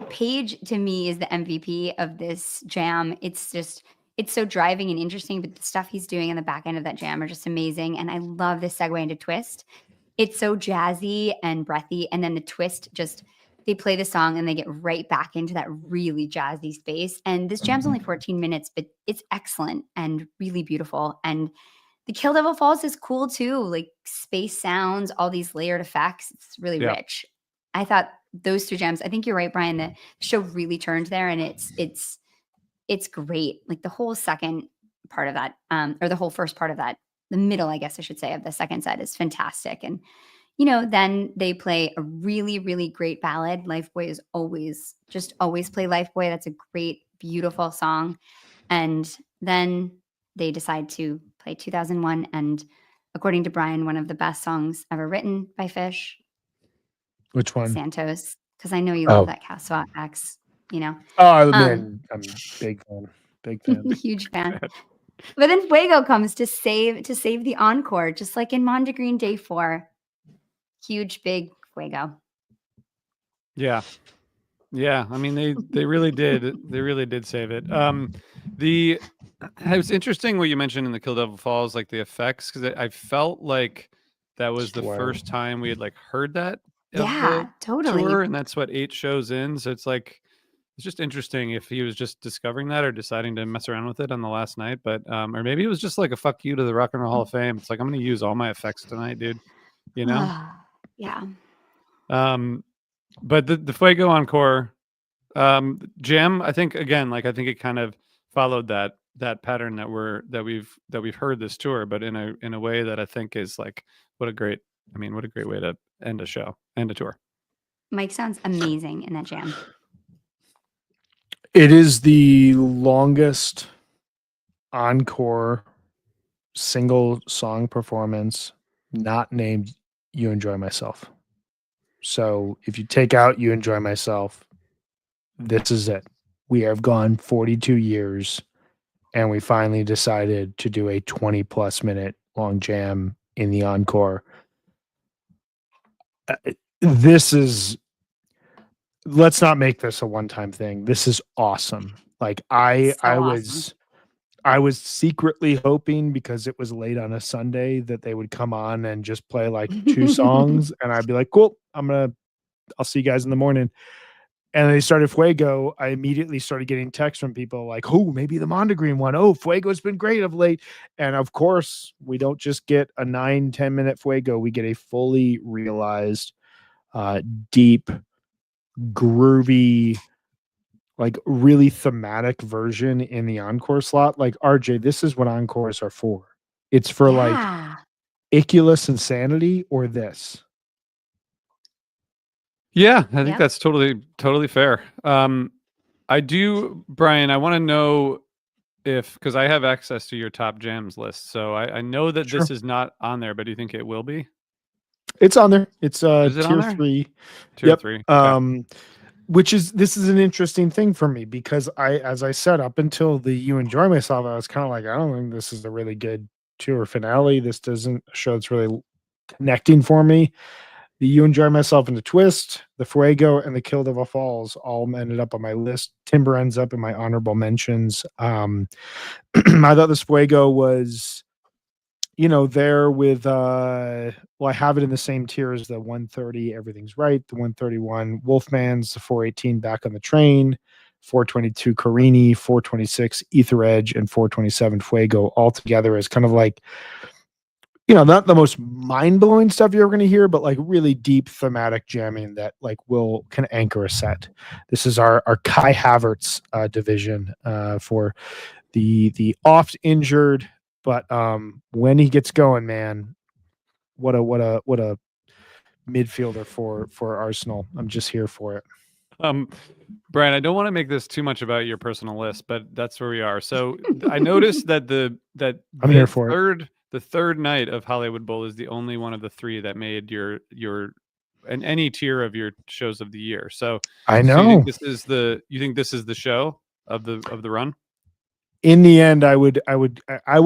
Paige to me is the MVP of this jam. It's so driving and interesting, but the stuff he's doing in the back end of that jam are just amazing. And I love this segue into Twist. It's so jazzy and breathy. And then the Twist, just they play the song and they get right back into that really jazzy space. And this jam's only 14 minutes, but it's excellent and really beautiful. And the Kill Devil Falls is cool too. Like space sounds, all these layered effects. It's really rich. I thought those two jams, I think you're right, Brian, the show really turned there, and it's great. Like the whole second part of that, or the whole first part of that, the middle, I guess I should say, of the second set is fantastic. And, you know, then they play a really, really great ballad. Lifeboy is always play Lifeboy. That's a great, beautiful song. And then they decide to play 2001. And according to Brian, one of the best songs ever written by Fish. Which one? Santos. Because I know you love that Castle X, you know. Oh, man, I'm big fan. Huge fan. But then Fuego comes to save the encore, just like in Mondegreen Day 4. Huge, big Fuego. Yeah. I mean, they really did. They really did save it. It was interesting what you mentioned in the Kill Devil Falls, like the effects, because I felt like that was the first time we had like heard that. Yeah, totally. Tour, and that's what 8 shows in. So it's like, it's just interesting if he was just discovering that or deciding to mess around with it on the last night. But or maybe it was just like a fuck you to the Rock and Roll Hall of Fame. It's like, I'm going to use all my effects tonight, dude. You know? Yeah. But the Fuego encore jam, I think again, like I think it kind of followed that pattern that we've heard this tour, but in a way that I think is like, what a great way to end a tour. Mike sounds amazing in that jam. It is the longest encore single song performance not named You Enjoy Myself. So if you take out You Enjoy Myself, this is it. We have gone 42 years and we finally decided to do a 20 plus minute long jam in the encore. Let's not make this a one-time thing. This is awesome. Like I was secretly hoping, because it was late on a Sunday, that they would come on and just play like 2 songs and I'd be like, cool, I'll see you guys in the morning. And they started Fuego. I immediately started getting texts from people like, oh, maybe the Mondegreen one. Oh, Fuego's been great of late. And of course, we don't just get a 9-10 minute Fuego. We get a fully realized, deep, groovy, like really thematic version in the encore slot. Like, RJ, this is what encores are for. It's for like Iculus Insanity or this. Yeah, I think that's totally fair. I do, Brian, I want to know because I have access to your top jams list. So I know that this is not on there, but do you think it will be? It's on there. It's Is it tier on there? 3. Tier 3. Okay. This is an interesting thing for me, because as I said, up until the You Enjoy Myself, I was kind of like, I don't think this is a really good tour finale. This doesn't show it's really connecting for me. The You Enjoy Myself and the Twist, the Fuego, and the Kill Devil Falls all ended up on my list. Timber ends up in my honorable mentions. I thought this Fuego was, there with I have it in the same tier as the 130 Everything's Right, the 131 Wolfman's, the 418 Back on the Train, 422 Carini, 426 Ether Edge, and 427 Fuego all together as kind of like, not the most mind-blowing stuff you're ever going to hear, but like really deep thematic jamming that like can anchor a set. This is our Kai Havertz division for the oft injured, but when he gets going, man, what a midfielder for Arsenal. I'm just here for it. Brian, I don't want to make this too much about your personal list, but that's where we are. So I noticed that I'm here for it. The third night of Hollywood Bowl is the only one of the three that made your and any tier of your shows of the year. So I know. So you think this is the show of the run? In the end, I would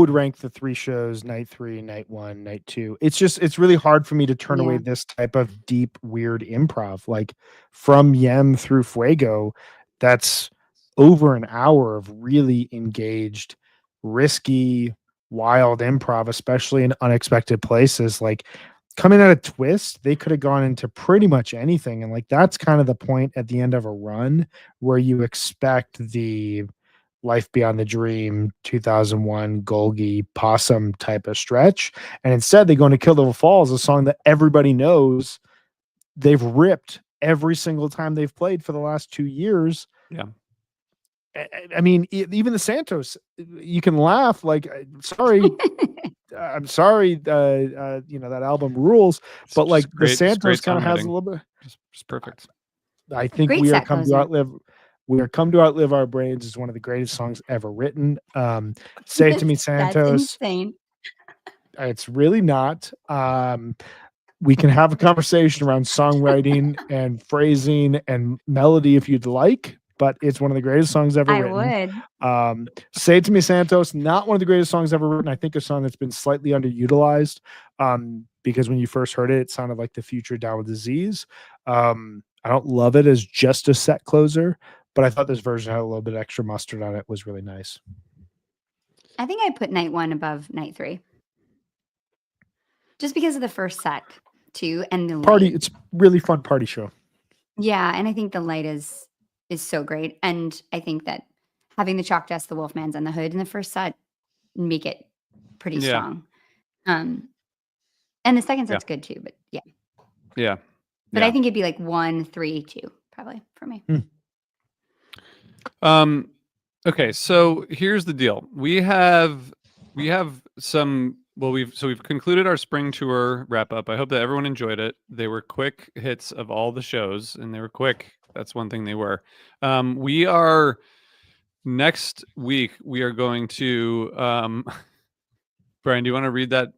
rank the three shows: night 3, night 1, night 2. It's really hard for me to turn away this type of deep, weird improv. Like from Yem through Fuego, that's over an hour of really engaged, risky, wild improv, especially in unexpected places. Like coming at a twist, they could have gone into pretty much anything. And like that's kind of the point at the end of a run where you expect the Life Beyond the Dream, 2001, Golgi, Possum type of stretch. And instead they go into Kill Devil Falls, a song that everybody knows they've ripped every single time they've played for the last 2 years. Yeah. I mean, even the Santos, you can laugh like, sorry, I'm sorry, that album rules, but like the Santos kind of has a little bit. Just perfect. I think great We Are Come to Outlive. We Are Come to Outlive Our Brains is one of the greatest songs ever written. Say It To Me, Santos. That's insane. It's really not. We can have a conversation around songwriting and phrasing and melody if you'd like, but it's one of the greatest songs ever written. I would. Say It To Me, Santos, not one of the greatest songs ever written. I think a song that's been slightly underutilized because when you first heard it, it sounded like The Future Down with Disease. I don't love it as just a set closer, but I thought this version had a little bit extra mustard on it. Was really nice. I think I put night 1 above night 3. Just because of the first set too. And the party. light. It's really fun party show. Yeah. And I think the light is so great. And I think that having the Chalk Dust, the Wolfmans, and the Hood in the first set make it pretty strong. And the second set's good too, but yeah. Yeah. But I think it'd be like 1, 3, 2, probably for me. Okay, so here's the deal. We have some we've concluded our spring tour wrap up. I hope that everyone enjoyed it. They were quick hits of all the shows, and they were quick. That's one thing they were. We are next week we are going to Brian, do you want to read that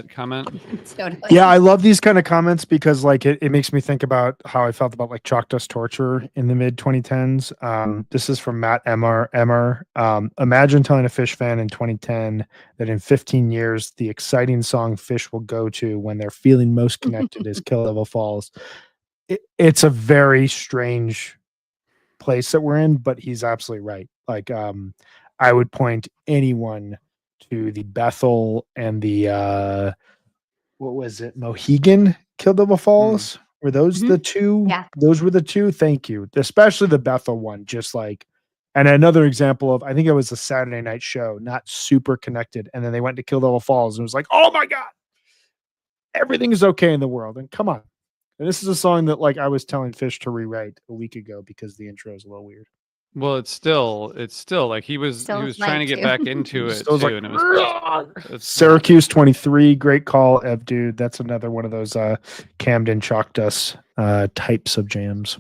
comment? Totally. Yeah, I love these kind of comments because like it makes me think about how I felt about like Chalk Dust Torture in the mid 2010s. This is from Matt Emmer. Imagine telling a Phish fan in 2010 that in 15 years the exciting song Phish will go to when they're feeling most connected is Kill Devil Falls. It's a very strange place that we're in, but he's absolutely right. Like I would point anyone to the Bethel and the what was it, Mohegan Kill Devil Falls? Were those the two? Yeah. Those were the two. Thank you. Especially the Bethel one, just like, and another example of, I think it was a Saturday night show, not super connected. And then they went to Kill Devil Falls and it was like, oh my God, everything is okay in the world. And come on. And this is a song that like I was telling Phish to rewrite a week ago because the intro is a little weird. Well, it's still like he was trying to get back into it too, like, and it was Syracuse 23. Great call, Ev, dude. That's another one of those Camden Chalk Dust types of jams.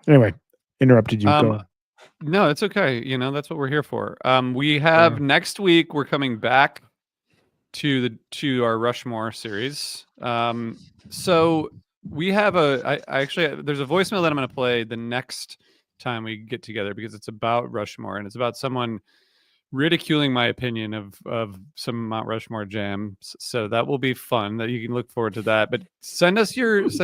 Anyway, interrupted you. Go. No, it's okay. That's what we're here for. We have next week. We're coming back to our Rushmore series. So we have I actually there's a voicemail that I'm going to play the next time we get together because it's about Rushmore and it's about someone ridiculing my opinion of some Mount Rushmore jams. So that will be fun. That you can look forward to that. But send us your just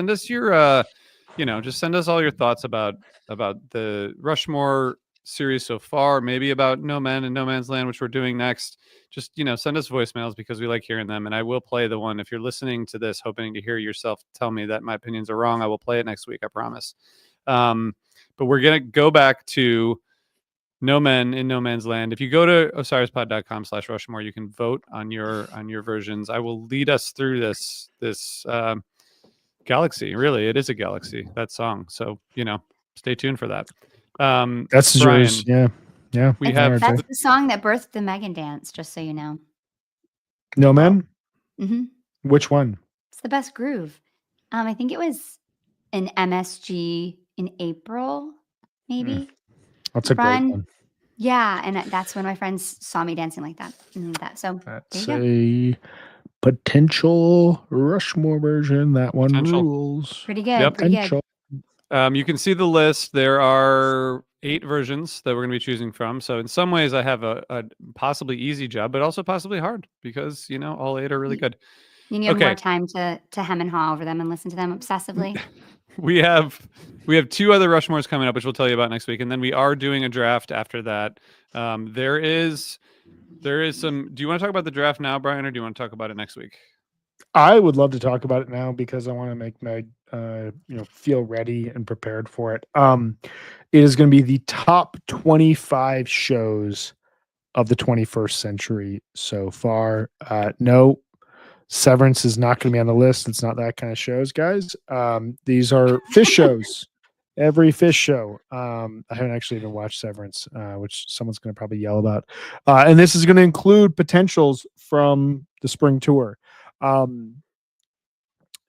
send us all your thoughts about the Rushmore series so far, maybe about No Men and No Man's Land, which we're doing next. Just send us voicemails because we like hearing them, and I will play the one. If you're listening to this hoping to hear yourself tell me that my opinions are wrong, I will play it next week, I promise. But we're gonna go back to No Men in No Man's Land. If you go to osirispod.com/Rushmore, you can vote on your versions. I will lead us through this galaxy. Really, it is a galaxy, that song. So, stay tuned for that. That's Brian, yours. Yeah. That's the song that birthed the Megan dance, just so you know. No Man? Mm-hmm. Which one? It's the best groove. I think it was an MSG in April, maybe. That's a great one. Yeah, and that's when my friends saw me dancing like that. So that's a potential Rushmore version. That one rules. Pretty good. Yep. Pretty good. You can see the list. There are 8 versions that we're going to be choosing from. So in some ways, I have a possibly easy job, but also possibly hard because all 8 are really good. You need more time to hem and haw over them and listen to them obsessively. We have 2 other Rushmores coming up, which we'll tell you about next week, and then we are doing a draft after that. There is some. Do you want to talk about the draft now, Brian, or do you want to talk about it next week? I would love to talk about it now because I want to make Meg, feel ready and prepared for it. It is going to be the top 25 shows of the 21st century so far. No, Severance is not going to be on the list. It's not that kind of shows, guys. These are fish shows. Every fish show. I haven't actually even watched Severance, which someone's going to probably yell about. And this is going to include potentials from the spring tour.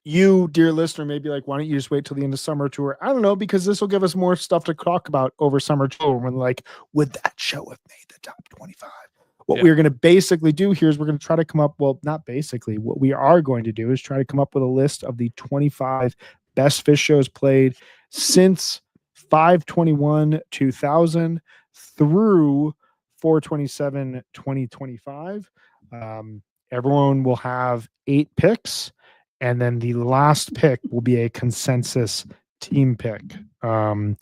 You, dear listener, may be like, why don't you just wait till the end of summer tour? I don't know, because this will give us more stuff to talk about over summer tour. When would that show have made the top 25? What we're going to basically do here is we're going to try to come up, not basically, what we are going to do is try to come up with a list of the 25 best fish shows played since 5/21/2000 through 4/27/2025. Everyone will have 8 picks, and then the last pick will be a consensus team pick. So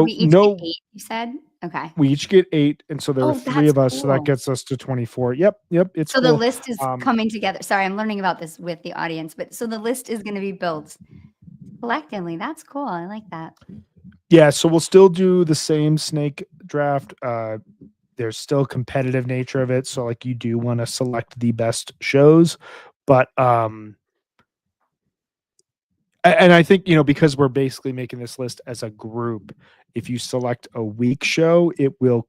we each get 8, you said? Okay. We each get 8, and so there are 3 of us, cool. So that gets us to 24. Yep. It's so cool. The list is coming together. Sorry, I'm learning about this with the audience, but so the list is going to be built collectively. That's cool. I like that. Yeah, so we'll still do the same snake draft. There's still competitive nature of it, so you do want to select the best shows, but and I think because we're basically making this list as a group, if you select a weak show, it will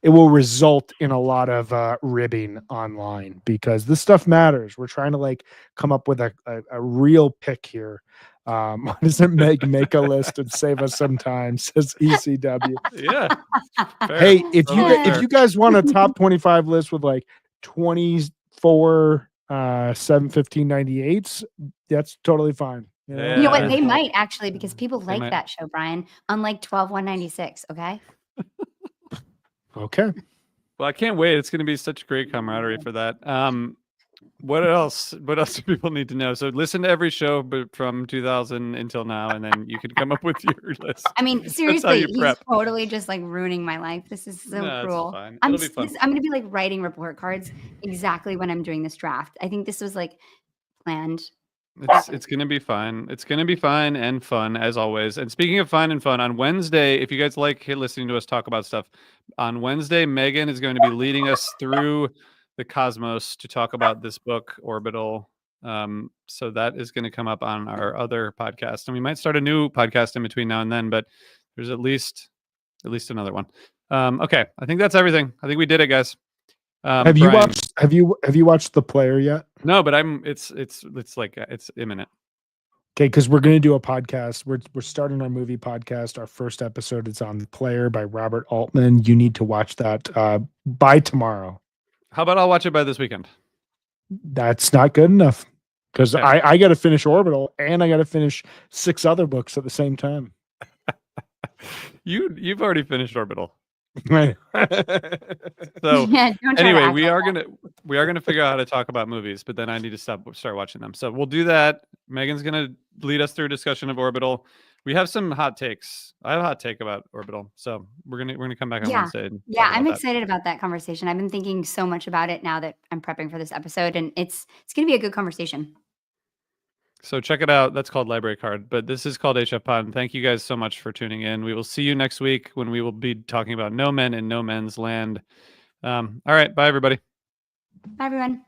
result in a lot of ribbing online because this stuff matters. We're trying to come up with a real pick here. Why doesn't Meg make a list and save us some time? Says ECW. Yeah. Fair. Hey, if you guys want a top 25 list with 24 7/15/98s, that's totally fine. You know what? They might actually, because people like that show, Brian. Unlike 12/196. Okay. Okay. Well, I can't wait. It's going to be such great camaraderie for that. What else? What else do people need to know? So listen to every show, but from 2000 until now, and then you can come up with your list. I mean, seriously, he's totally just ruining my life. This is so cruel. Fine. It'll be fun. I'm going to be writing report cards exactly when I'm doing this draft. I think this was planned. It's going to be fine. It's going to be fine and fun as always. And speaking of fun and fun, on Wednesday, if you guys like listening to us talk about stuff, on Wednesday, Megan is going to be leading us through the cosmos to talk about this book, Orbital. So that is going to come up on our other podcast, and we might start a new podcast in between now and then, but there's at least another one. Okay. I think that's everything. I think we did it, guys. Have you watched The Player yet? No, but it's imminent. Okay, because we're going to do a podcast. We're starting our movie podcast. Our first episode is on The Player by Robert Altman. You need to watch that by tomorrow. How about I'll watch it by this weekend? That's not good enough because I got to finish Orbital and I got to finish 6 other books at the same time. You've already finished Orbital. Right. So anyway, we are gonna figure out how to talk about movies, but then I need to start watching them. So we'll do that. Megan's gonna lead us through a discussion of Orbital. We have some hot takes. I have a hot take about Orbital, so we're gonna come back on Wednesday. I'm excited about that conversation. I've been thinking so much about it now that I'm prepping for this episode, and it's gonna be a good conversation. So check it out. That's called Library Card, but this is called HF Pod. And thank you guys so much for tuning in. We will see you next week when we will be talking about No Men in No Men's Land. All right. Bye, everybody. Bye, everyone.